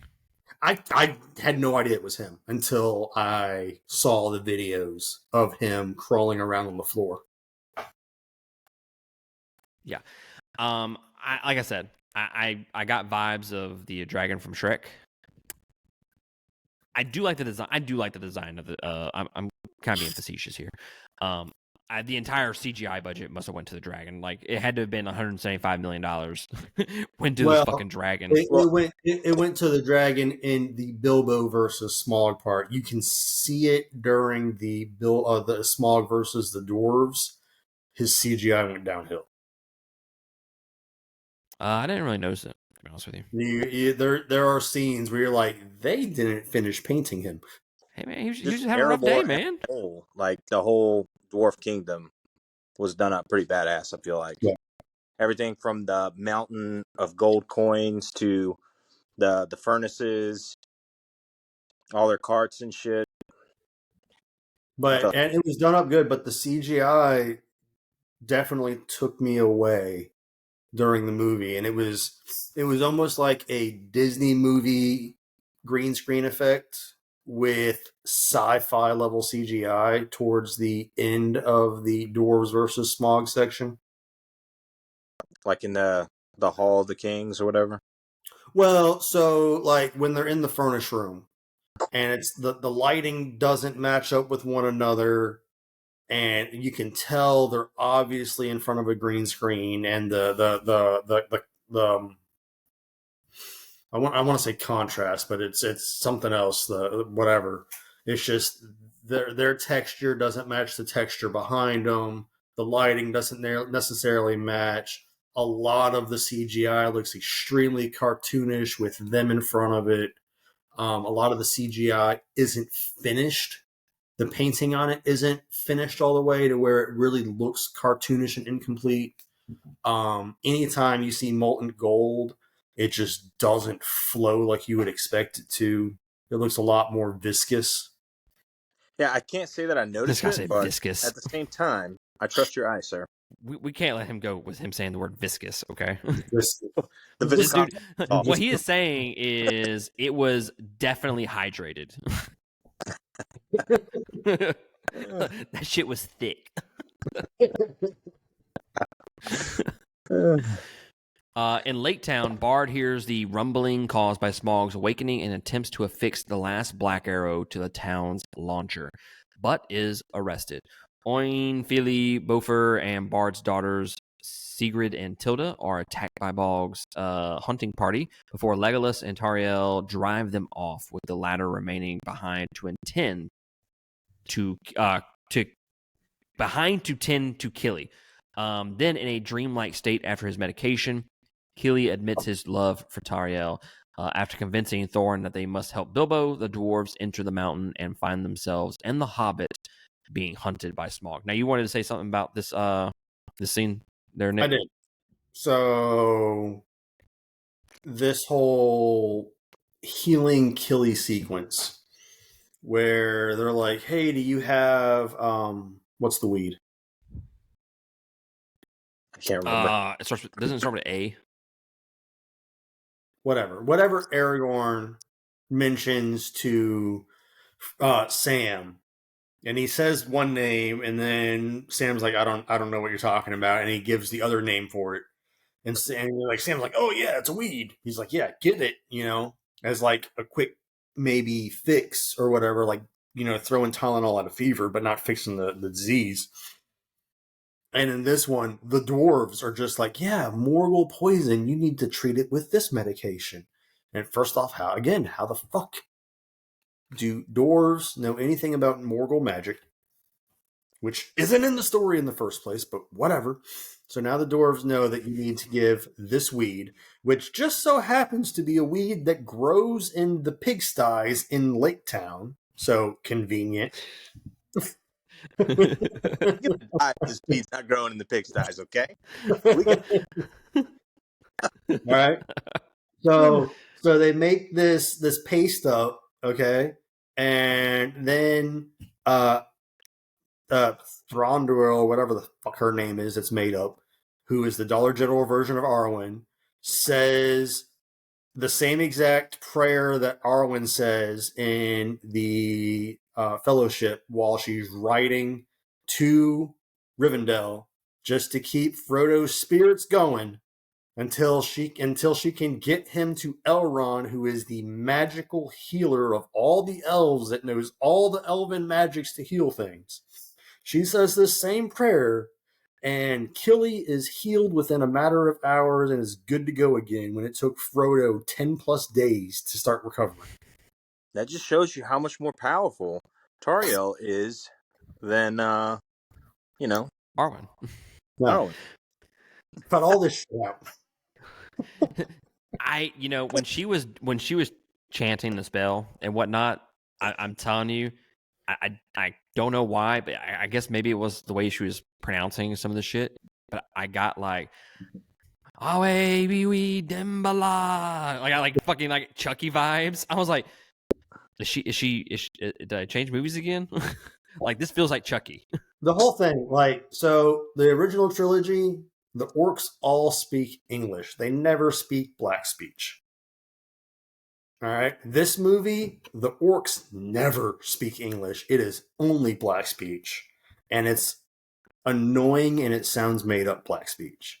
I had no idea it was him until I saw the videos of him crawling around on the floor. Yeah. Like I said, I got vibes of the dragon from Shrek. I do like the design. I do like the design of the. I'm kind of being facetious here. the entire CGI budget must have went to the dragon. Like it had to have been $175 million went to this Well, fucking dragon. Well- it went to the dragon in the Bilbo versus Smaug part. You can see it during the Smaug versus the dwarves. His CGI went downhill. I didn't really notice it, to be honest with you. There are scenes where you're like, they didn't finish painting him. Hey man, he was Just just having a rough day, Erebor man. as a whole, like the whole dwarf kingdom was done up pretty badass. I feel like everything from the mountain of gold coins to the furnaces, all their carts and shit. And it was done up good, but the CGI definitely took me away during the movie, and it was almost like a Disney movie green screen effect with sci-fi level CGI towards the end of the dwarves versus Smaug section. Like in the Hall of the Kings or whatever. Well, so like when they're in the furnace room and it's the lighting doesn't match up with one another, and you can tell they're obviously in front of a green screen, and the I want to say contrast, but it's something else. The whatever. It's just their texture doesn't match the texture behind them. The lighting doesn't necessarily match. A lot of the CGI looks extremely cartoonish with them in front of it. A lot of the CGI isn't finished. The painting on it isn't finished all the way to where it really looks cartoonish and incomplete. Anytime you see molten gold, it just doesn't flow like you would expect it to. It looks a lot more viscous. Yeah, I can't say that I This noticed guy it, said but viscous. at the same time, I trust your eye, sir. We can't let him go with him saying the word viscous, okay? Viscous. The This viscosity. dude, Oh. what he is saying is it was definitely hydrated. That shit was thick. In Lake Town, Bard hears the rumbling caused by Smaug's awakening and attempts to affix the last black arrow to the town's launcher, but is arrested. Oin, Fili, Bofer, and Bard's daughters, Sigrid and Tilda, are attacked by Bog's hunting party before Legolas and Tariel drive them off, with the latter remaining behind to tend to Killy. Then, in a dreamlike state after his medication, Killy admits his love for Tariel. After convincing Thorin that they must help Bilbo, the dwarves enter the mountain and find themselves and the Hobbit being hunted by Smaug. Now, you wanted to say something about this scene there, Nick? I did. So this whole healing Killy sequence where they're like, "Hey, do you have what's the weed?" I can't remember. Doesn't it start with A? Whatever Aragorn mentions to Sam, and he says one name, and then Sam's like, I don't know what you're talking about, and he gives the other name for it, and Sam's like, oh yeah, it's a weed. He's like, yeah, get it, as like a quick maybe fix or whatever, like throwing Tylenol at a fever, but not fixing the disease. And in this one, the dwarves are just like, yeah, Morgul poison, you need to treat it with this medication. And first off, how the fuck do dwarves know anything about Morgul magic? Which isn't in the story in the first place, but whatever. So now the dwarves know that you need to give this weed, which just so happens to be a weed that grows in the pigsties in Lake Town. So convenient. You're gonna die if this weed's not growing in the pigsties, okay? All right. So they make this paste up, okay, and then Throndur, or whatever the fuck her name is, it's made up, who is the Dollar General version of Arwen, says the same exact prayer that Arwen says in the Fellowship while she's riding to Rivendell, just to keep Frodo's spirits going until she can get him to Elrond, who is the magical healer of all the elves that knows all the elven magics to heal things. She says this same prayer, and Killy is healed within a matter of hours and is good to go again when it took Frodo 10 plus days to start recovering. That just shows you how much more powerful Tariel is than, Arwen. No, Arwen. cut all this shit out. When she was chanting the spell and whatnot, I'm telling you, I don't know why, but I guess maybe it was the way she was pronouncing some of the shit. But I got like, "Awe we dembala," like I like fucking like Chucky vibes. I was like, did I change movies again? Like this feels like Chucky. The whole thing, so the original trilogy, the orcs all speak English. They never speak black speech. All right. This movie, the orcs never speak English. It is only black speech. And it's annoying and it sounds made up black speech.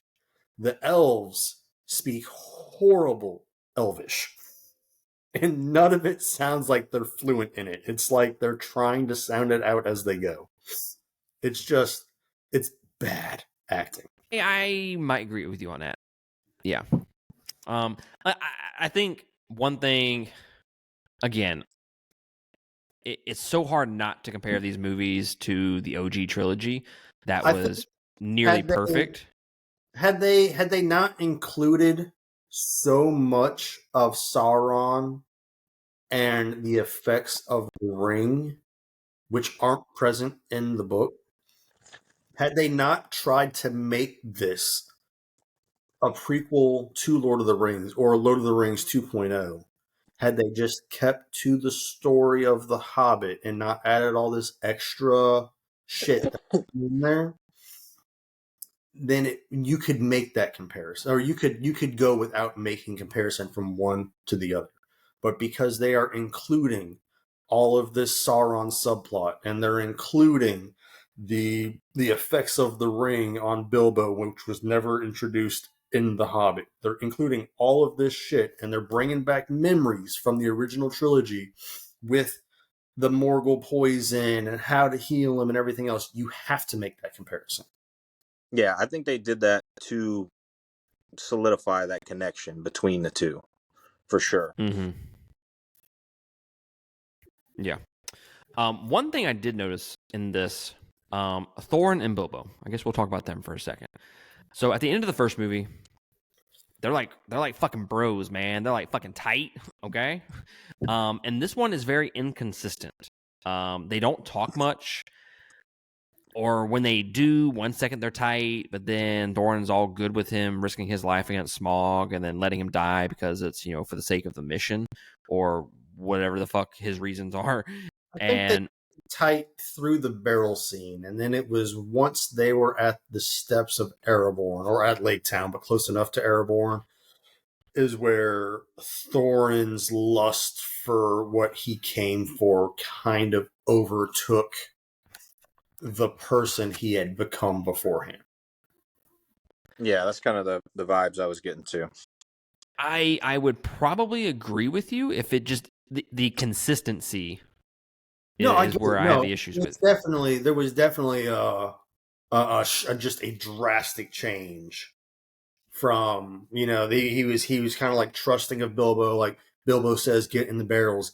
The elves speak horrible Elvish. And none of it sounds like they're fluent in it. It's like they're trying to sound it out as they go. It's bad acting. I might agree with you on that. Yeah. I think one thing, again, it's so hard not to compare these movies to the OG trilogy that was nearly perfect. Had they not included so much of Sauron and the effects of the ring, which aren't present in the book, had they not tried to make this a prequel to Lord of the Rings or Lord of the Rings 2.0, had they just kept to the story of the Hobbit and not added all this extra shit in there, then you could make that comparison, or you could go without making comparison from one to the other. But because they are including all of this Sauron subplot and they're including the effects of the ring on Bilbo, which was never introduced in The Hobbit, they're including all of this shit and they're bringing back memories from the original trilogy with the Morgul poison and how to heal them and everything else. You have to make that comparison. Yeah, I think they did that to solidify that connection between the two, for sure. Mm-hmm. Yeah. One thing I did notice in this, Thorin and Bilbo. I guess we'll talk about them for a second. So at the end of the first movie, they're like fucking bros, man. They're like fucking tight, okay? And this one is very inconsistent. They don't talk much, or when they do, 1 second they're tight, but then Thorin's all good with him risking his life against Smaug and then letting him die because it's for the sake of the mission or whatever the fuck his reasons are. I think And they tight through the barrel scene, and then it was once they were at the steps of Erebor, or at Lake Town, but close enough to Erebor, is where Thorin's lust for what he came for kind of overtook the person he had become beforehand. Yeah, that's kind of the vibes I was getting to. I would probably agree with you if it just the consistency is where I have the issues with. There was definitely just a drastic change from he was kind of like trusting of Bilbo. Like Bilbo says, get in the barrels,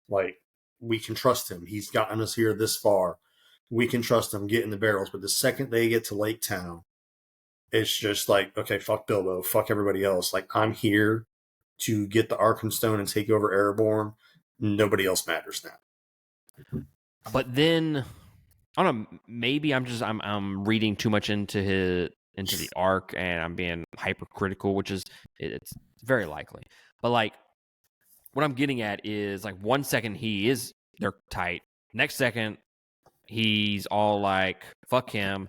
like we can trust him, he's gotten us here this far, we can trust him, get in the barrels. But the second they get to Lake Town, it's just like, okay, fuck Bilbo, fuck everybody else, like I'm here to get the Arkenstone and take over Erebor. Nobody else matters now. But then I don't know, maybe I'm reading too much into the arc and I'm being hypercritical, which is it's very likely. But like what I'm getting at is like 1 second they're tight. Next second he's all like fuck him.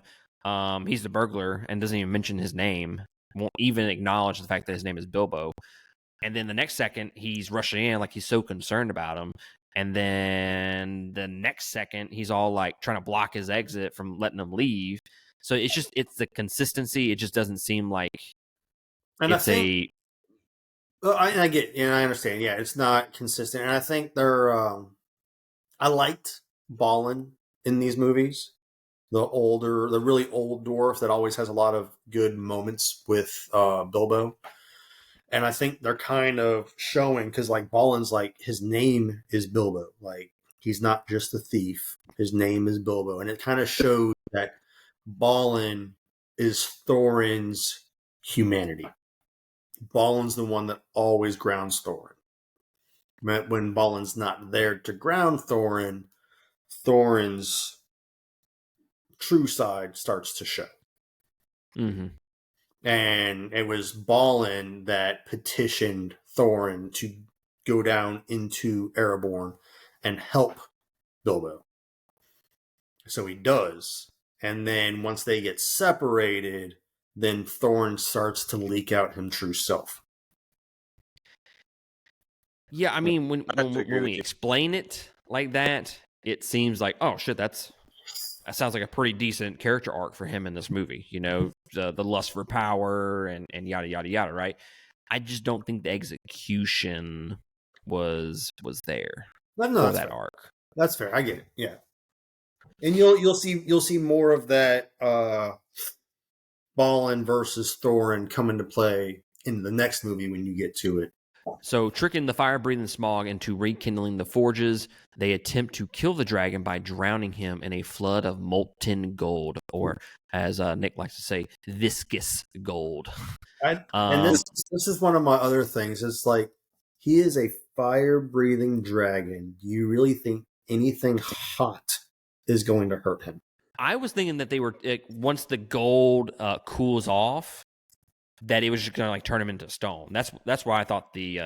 He's the burglar and doesn't even mention his name. Won't even acknowledge the fact that his name is Bilbo. And then the next second he's rushing in like he's so concerned about him. And then the next second, he's all like trying to block his exit from letting him leave. So it's the consistency. It just doesn't seem like and it's I I understand. Yeah, it's not consistent. And I think I liked Ballin in these movies. the really old dwarf that always has a lot of good moments with Bilbo. And I think they're kind of showing, because like Balin's like, his name is Bilbo. Like, he's not just a thief. His name is Bilbo. And it kind of shows that Balin is Thorin's humanity. Balin's the one that always grounds Thorin. When Balin's not there to ground Thorin, Thorin's true side starts to show. Mm-hmm. And it was Balin that petitioned Thorin to go down into Erebor and help Bilbo. So he does. And then once they get separated, then Thorin starts to leak out his true self. Yeah, I mean, when I have to when, agree when with we you. explain it like that, it seems like, oh shit, that sounds like a pretty decent character arc for him in this movie. You know, the lust for power and yada yada yada. Right? I just don't think the execution was there No, for that's that fair. arc. That's fair. I get it. Yeah. And you'll see more of that Balin versus Thorin come into play in the next movie when you get to it. So, tricking the fire-breathing Smaug into rekindling the forges, they attempt to kill the dragon by drowning him in a flood of molten gold, or as Nick likes to say, viscous gold. And this is one of my other things. It's like, he is a fire-breathing dragon. Do you really think anything hot is going to hurt him? I was thinking that they were once the gold cools off, that it was just gonna like turn him into stone. That's why I thought the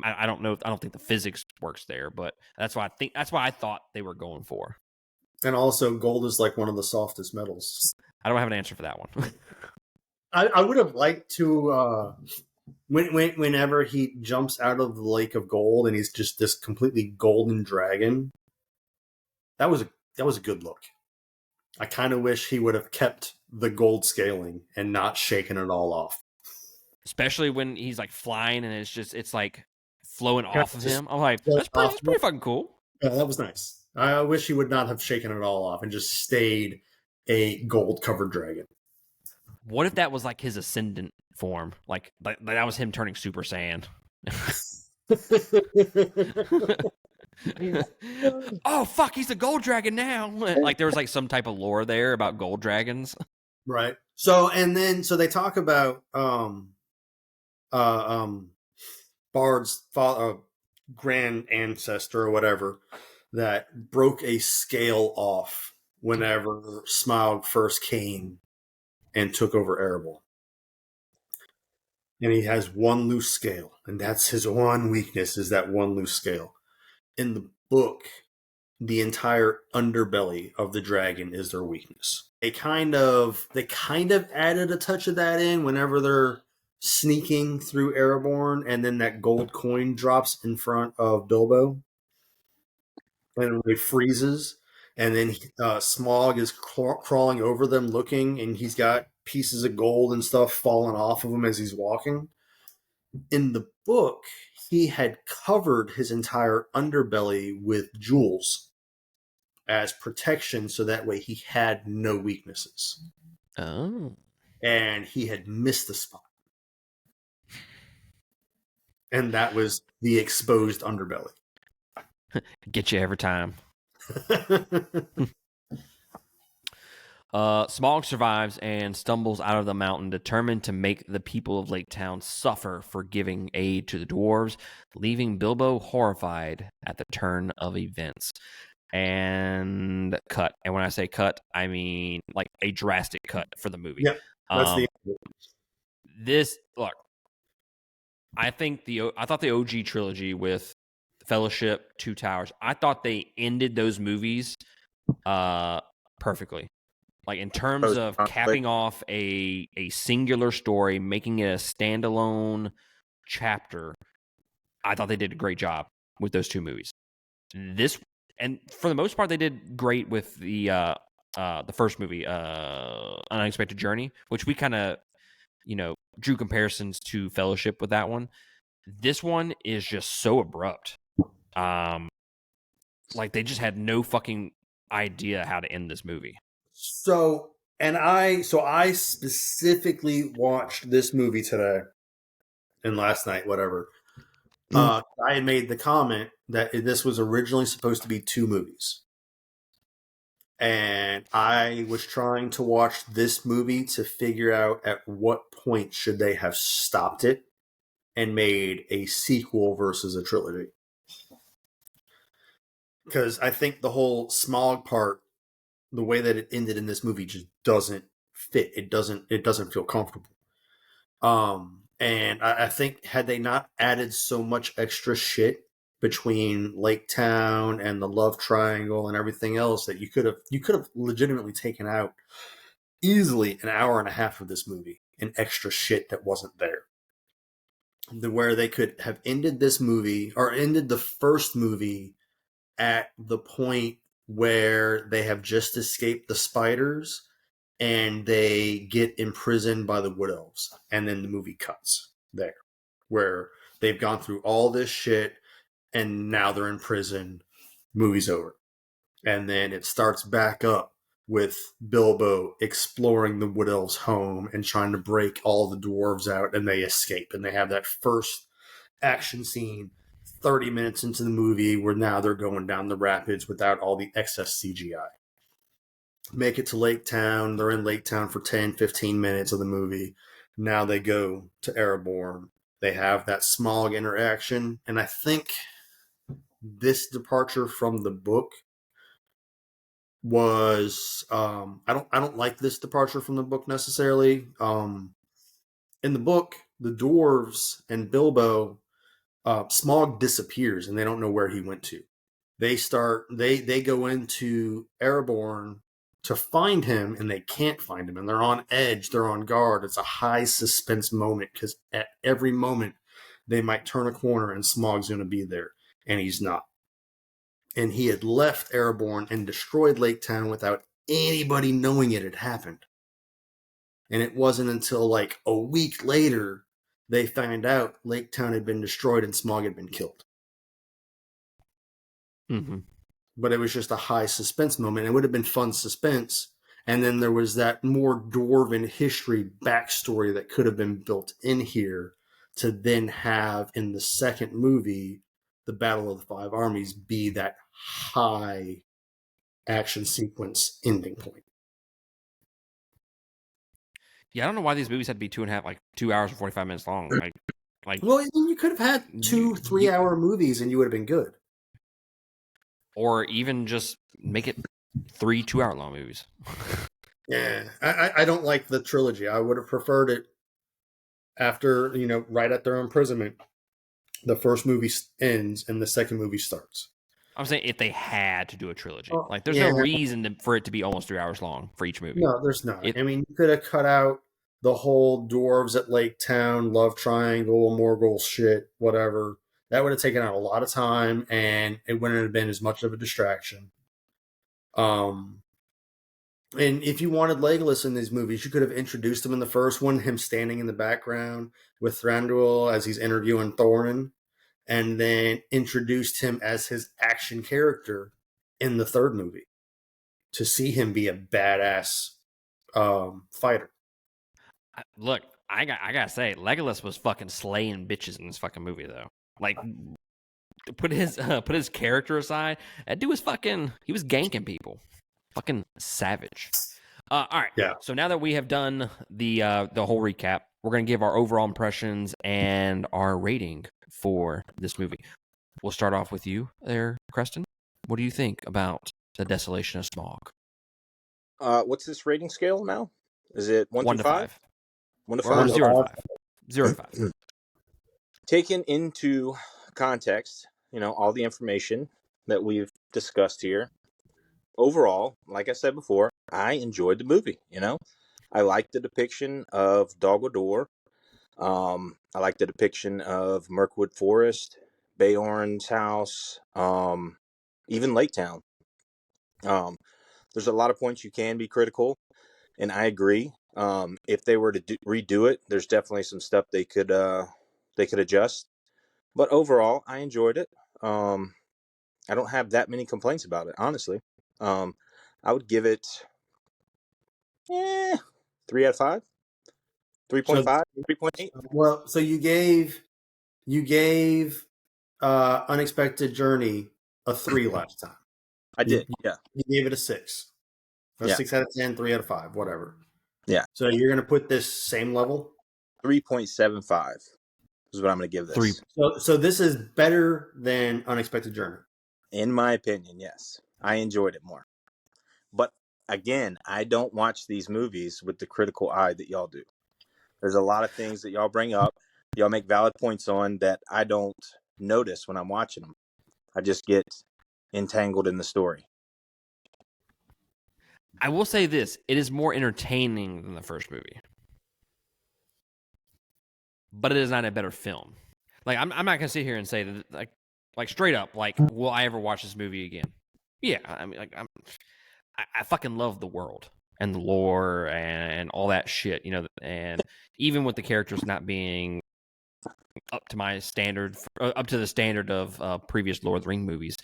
I don't know. I don't think the physics works there, but that's why I thought they were going for. And also, gold is like one of the softest metals. I don't have an answer for that one. I would have liked to whenever he jumps out of the lake of gold and he's just this completely golden dragon. That was a good look. I kind of wish he would have kept the gold scaling and not shaken it all off. Especially when he's like flying and it's like flowing off of just him. I'm like, float that's off. pretty fucking cool. Yeah, that was nice. I wish he would not have shaken it all off and just stayed a gold covered dragon. What if that was like his ascendant form? Like that was him turning Super Saiyan. Oh fuck, he's a gold dragon now. Like there was like some type of lore there about gold dragons. Right. So they talk about Bard's grand ancestor or whatever that broke a scale off whenever Smaug first came and took over Erebor. And he has one loose scale, and that's his one weakness, is that one loose scale. In the book, the entire underbelly of the dragon is their weakness. They kind of added a touch of that in whenever they're sneaking through Erebor, and then that gold coin drops in front of Bilbo, and it freezes, and then Smaug is crawling over them looking, and he's got pieces of gold and stuff falling off of him as he's walking. In the book, he had covered his entire underbelly with jewels as protection, so that way he had no weaknesses. Oh. And he had missed the spot. And that was the exposed underbelly. Get you every time. Smaug survives and stumbles out of the mountain, determined to make the people of Lake Town suffer for giving aid to the dwarves, leaving Bilbo horrified at the turn of events. And cut. And when I say cut, I mean like a drastic cut for the movie. Yep, that's this look. I thought the OG trilogy with Fellowship, Two Towers, I thought they ended those movies perfectly. Like in terms of capping off a singular story, making it a standalone chapter, I thought they did a great job with those two movies. This, and for the most part, they did great with the first movie, An Unexpected Journey, which we kind of, drew comparisons to Fellowship with that one. This one is just so abrupt. Like they just had no fucking idea how to end this movie. I specifically watched this movie today and last night, whatever. I had made the comment that this was originally supposed to be 2 movies. And I was trying to watch this movie to figure out at what point should they have stopped it and made a sequel versus a trilogy. Because I think the whole Smaug part, the way that it ended in this movie, just doesn't fit. It doesn't feel comfortable. And I think had they not added so much extra shit between Lake Town and the love triangle and everything else, that you could have legitimately taken out easily an hour and a half of this movie and extra shit that wasn't there. Where they could have ended this movie or ended the first movie at the point where they have just escaped the spiders and they get imprisoned by the wood elves, and then the movie cuts there, where they've gone through all this shit and now they're in prison. Movie's over, and then it starts back up with Bilbo exploring the wood elves' home and trying to break all the dwarves out, and they escape, and they have that first action scene 30 minutes into the movie where now they're going down the rapids without all the excess CGI. Make it to Lake Town. They're in Lake Town for 10, 15 minutes of the movie. Now they go to Erebor. They have that Smaug interaction. And I think this departure from the book was I don't like this departure from the book necessarily. In the book, the dwarves and Bilbo, Smaug disappears and they don't know where he went to. They go into Erebor to find him, and they can't find him, and they're on edge, they're on guard. It's a high suspense moment because at every moment they might turn a corner and Smaug's going to be there, and he's not. And he had left Erebor and destroyed Lake Town without anybody knowing it had happened. And it wasn't until like a week later they found out Lake Town had been destroyed and Smaug had been killed. Mm-hmm. But it was just a high suspense moment. It would have been fun suspense. And then there was that more dwarven history backstory that could have been built in here to then have in the second movie, the Battle of the Five Armies, be that high action sequence ending point. Yeah, I don't know why these movies had to be 2 hours and 45 minutes long. Well, you could have had 2-3 hour movies and you would have been good. Or even just make it 3 2-hour long movies. Yeah, I don't like the trilogy. I would have preferred it after, right at their imprisonment. The first movie ends and the second movie starts. I'm saying if they had to do a trilogy. There's no reason for it to be almost 3 hours long for each movie. No, there's not. You could have cut out the whole dwarves at Lake Town, love triangle, Morgul shit, whatever. That would have taken out a lot of time, and it wouldn't have been as much of a distraction. And if you wanted Legolas in these movies, you could have introduced him in the first one, him standing in the background with Thranduil as he's interviewing Thorin, and then introduced him as his action character in the third movie to see him be a badass fighter. Look, I gotta say, Legolas was fucking slaying bitches in this fucking movie, though. Put his character aside, that dude was he was ganking people, fucking savage. All right, yeah. So now that we have done the whole recap, we're gonna give our overall impressions and our rating for this movie. We'll start off with you there, Creston. What do you think about the Desolation of Smaug? What's this rating scale now? Is it 1 to 5? 1 to 5. Or 0 to 5. 0 to 5. Taken into context, all the information that we've discussed here. Overall, like I said before, I enjoyed the movie. I liked the depiction of Dol Guldur. I liked the depiction of Mirkwood Forest, Beorn's house, even Lake Town. There's a lot of points you can be critical, and I agree. If they were to redo it, there's definitely some stuff they could adjust. But overall, I enjoyed it. I don't have that many complaints about it, honestly. I would give it 3 out of 5, 3.5, 3.8. Well, so you gave Unexpected Journey a 3 last time. I did, yeah. You gave it a 6. A Yeah. 6 out of 10, 3 out of 5, whatever. Yeah. So you're going to put this same level? 3.75 is what I'm going to give this. 3. So this is better than Unexpected Journey. In my opinion, yes. I enjoyed it more. But again, I don't watch these movies with the critical eye that y'all do. There's a lot of things that y'all bring up, y'all make valid points on that I don't notice when I'm watching them. I just get entangled in the story. I will say this: it is more entertaining than the first movie, but it is not a better film. Like I'm not gonna sit here and say that like straight up, like, will I ever watch this movie again? Yeah, I mean, like I fucking love the world and the lore and all that shit, you know, and even with the characters not being up to my standard, up to the standard of previous Lord of the Ring movies,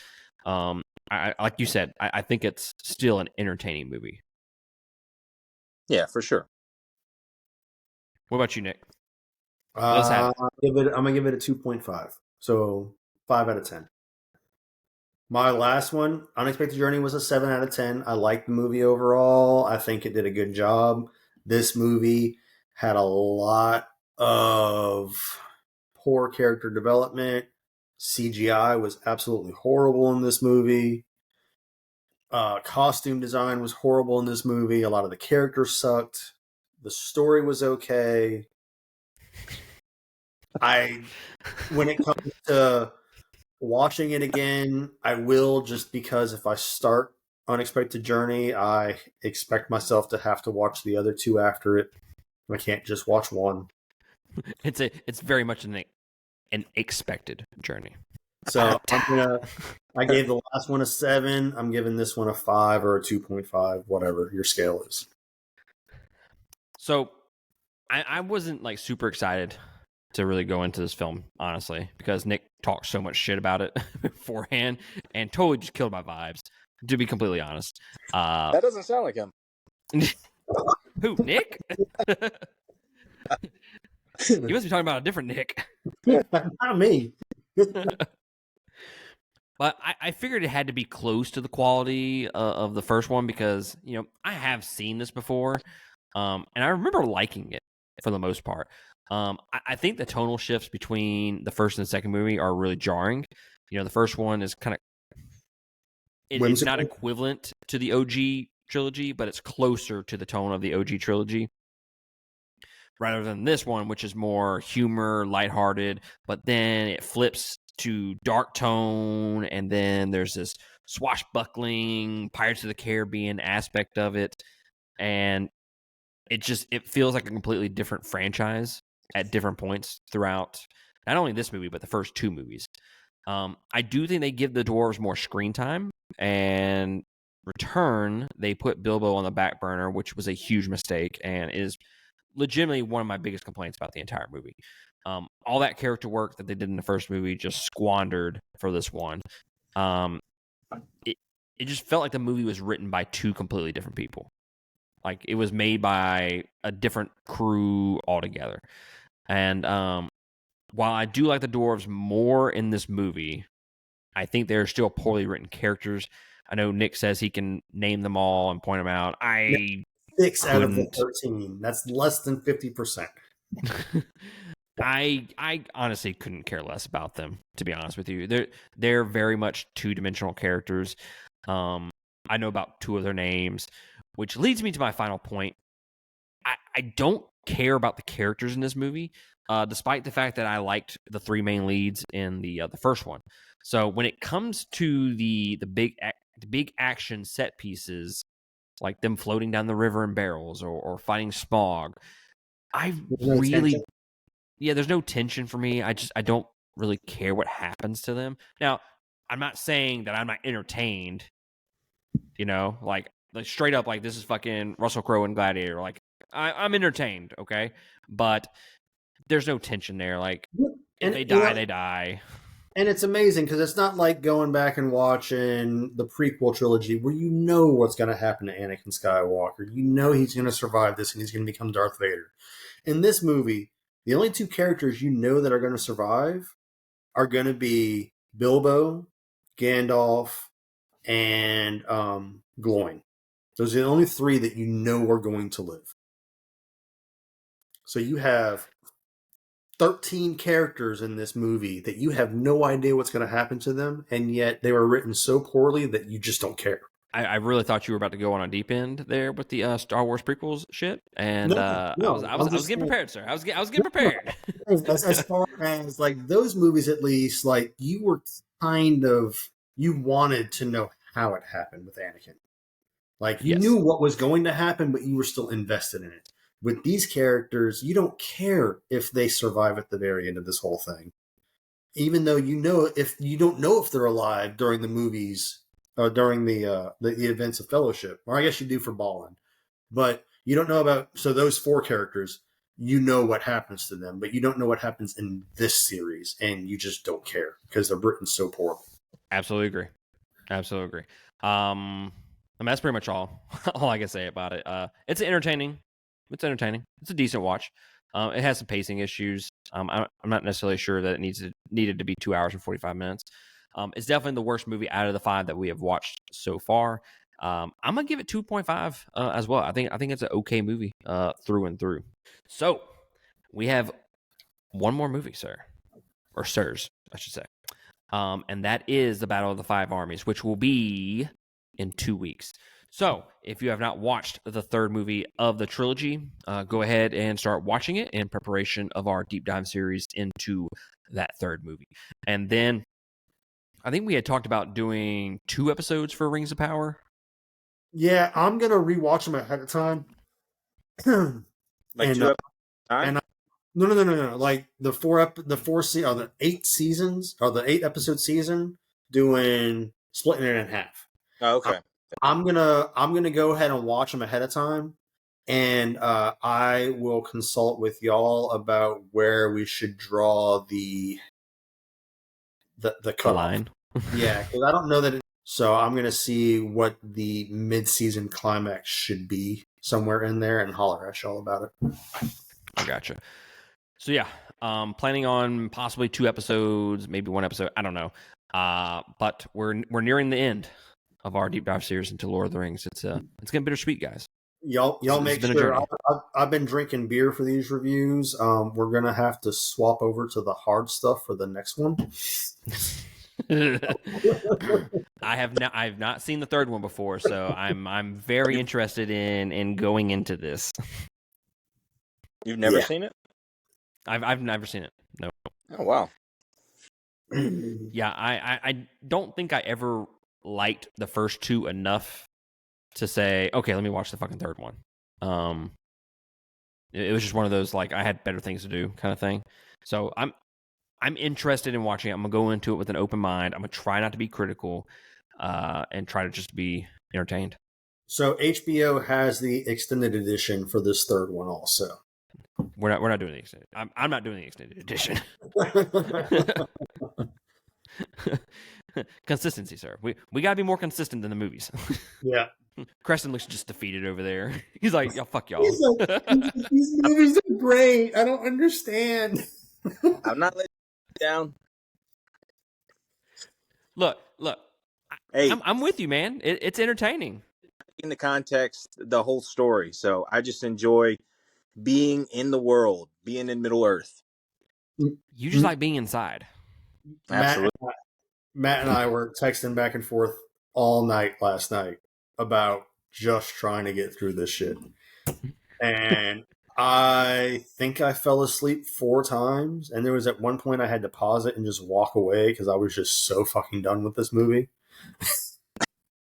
I like you said, I think it's still an entertaining movie. Yeah, for sure. What about you, Nick? Let's have it. I'm gonna give it a 2.5. So 5 out of 10. My last one, Unexpected Journey, was a 7 out of 10. I liked the movie overall. I think it did a good job. This movie had a lot of poor character development. CGI was absolutely horrible in this movie. Costume design was horrible in this movie. A lot of the characters sucked. The story was okay. When it comes to watching it again, I will, just because if I start Unexpected Journey, I expect myself to have to watch the other 2 after it. I can't just watch one. It's very much an expected journey. So I gave the last one a 7. I'm giving this one a 5 or a 2.5, whatever your scale is. So I wasn't like super excited to really go into this film, honestly, because Nick talked so much shit about it beforehand and totally just killed my vibes, to be completely honest. That doesn't sound like him. Who, Nick? You must be talking about a different Nick. Not me. But I figured it had to be close to the quality of the first one because, you know, I have seen this before, and I remember liking it for the most part. I think the tonal shifts between the first and the second movie are really jarring. You know, the first one is kind of it's not equivalent to the OG trilogy, but it's closer to the tone of the OG trilogy, rather than this one, which is more humor, lighthearted, but then it flips to dark tone, and then there's this swashbuckling Pirates of the Caribbean aspect of it, and it feels like a completely different franchise at different points throughout not only this movie but the first 2 movies. I do think they give the dwarves more screen time, and return they put Bilbo on the back burner, which was a huge mistake and is legitimately one of my biggest complaints about the entire movie. All that character work that they did in the first movie just squandered for this one. It just felt like the movie was written by 2 completely different people. Like it was made by a different crew altogether. And while I do like the dwarves more in this movie, I think they're still poorly written characters. I know Nick says he can name them all and point them out. 6 out of the 13. That's less than 50%. I honestly couldn't care less about them, to be honest with you. They're very much 2-dimensional characters. I know about 2 of their names, which leads me to my final point. I don't care about the characters in this movie, despite the fact that I liked the 3 main leads in the first one. So when it comes to the big action set pieces, like them floating down the river in barrels or fighting Smaug, there's no tension for me. I don't really care what happens to them. Now, I'm not saying that I'm not entertained, you know, like straight up, like this is fucking Russell Crowe and Gladiator. Like I'm entertained, okay? But there's no tension there. Like if they die, they die. And it's amazing because it's not like going back and watching the prequel trilogy where you know what's going to happen to Anakin Skywalker. You know he's going to survive this and he's going to become Darth Vader. In this movie, the only two characters you know that are going to survive are going to be Bilbo, Gandalf, and Gloin. Those are the only three that you know are going to live. So you have 13 characters in this movie that you have no idea what's going to happen to them, and yet they were written so poorly that you just don't care. I really thought you were about to go on a deep end there with the Star Wars prequels shit, and I was getting prepared, sir. I was getting prepared. As far as like those movies, at least, like you were kind of you wanted to know how it happened with Anakin. Like you knew what was going to happen, but you were still invested in it. With these characters, you don't care if they survive at the very end of this whole thing, even though you know if you don't know if they're alive during the movies. During the events of Fellowship, or I guess you do for Ballin, but you don't know about. So those four characters, you know what happens to them, but you don't know what happens in this series, and you just don't care because they're written so poorly. Absolutely agree. I mean, that's pretty much all I can say about it. It's entertaining. It's a decent watch. It has some pacing issues. I'm not necessarily sure that it needed to be 2 hours and 45 minutes. It's definitely the worst movie out of the 5 that we have watched so far. I'm gonna give it 2.5 as well. I think it's an okay movie through and through. So we have one more movie, sir, or sirs, I should say, and that is the Battle of the Five Armies, which will be in 2 weeks. So if you have not watched the third movie of the trilogy, go ahead and start watching it in preparation of our deep dive series into that third movie, and then. I think we had talked about doing 2 episodes for Rings of Power. Yeah, I'm gonna rewatch them ahead of time. Like and 2 episodes time? and no. Like the 8 seasons or the 8 episode season, doing splitting it in half. Oh, okay. I'm gonna go ahead and watch them ahead of time, and I will consult with y'all about where we should draw the cutoff. Line. Yeah, because I don't know that. So I'm gonna see what the mid-season climax should be somewhere in there, and holler at y'all about it. I gotcha. So yeah, planning on possibly 2 episodes, maybe 1 episode. I don't know. But we're nearing the end of our deep dive series into Lord of the Rings. It's getting bittersweet, guys. Y'all make sure. I've been drinking beer for these reviews. We're gonna have to swap over to the hard stuff for the next one. I've not seen the third one before, so I'm very interested in going into this. You've never seen it? I've never seen it. No. Oh wow. Yeah, I don't think I ever liked the first 2 enough to say, okay, let me watch the fucking third one. It was just one of those like I had better things to do kind of thing. So I'm interested in watching it. I'm gonna go into it with an open mind. I'm gonna try not to be critical, and try to just be entertained. So HBO has the extended edition for this third one also. We're not doing the extended. I'm not doing the extended edition. Consistency, sir. We gotta be more consistent than the movies. Yeah. Creston looks just defeated over there. He's like, "Yo, fuck y'all." These movies are great. I don't understand. I'm not letting you down. Look. Hey, I'm with you, man. It's entertaining. in the context, the whole story. So I just enjoy being in the world, being in Middle Earth. You just like being inside. Absolutely. Matt and I were texting back and forth all night last night about just trying to get through this shit. And I think I fell asleep 4 times. And there was at one point I had to pause it and just walk away because I was just so fucking done with this movie.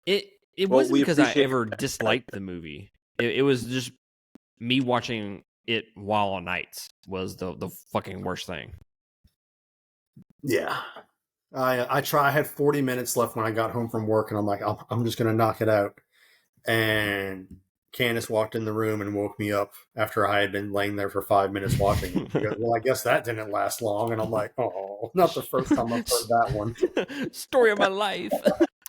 It wasn't because I ever disliked the movie. It was just me watching it while on nights was the fucking worst thing. Yeah. I had 40 minutes left when I got home from work, and I'm like, I'm just going to knock it out. And Candace walked in the room and woke me up after I had been laying there for 5 minutes watching it. She goes, well, I guess that didn't last long. And I'm like, oh, not the first time I've heard that one. Story of my life.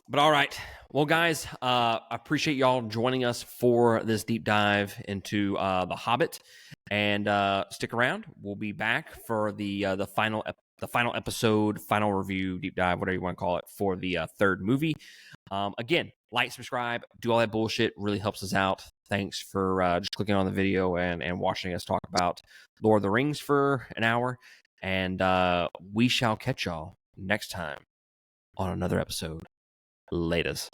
But all right. Well, guys, I appreciate y'all joining us for this deep dive into The Hobbit. And stick around. We'll be back for the final episode, final review, deep dive, whatever you want to call it, for the third movie. Again, like, subscribe, do all that bullshit. Really helps us out. Thanks for just clicking on the video and watching us talk about Lord of the Rings for an hour. And we shall catch y'all next time on another episode. Laters.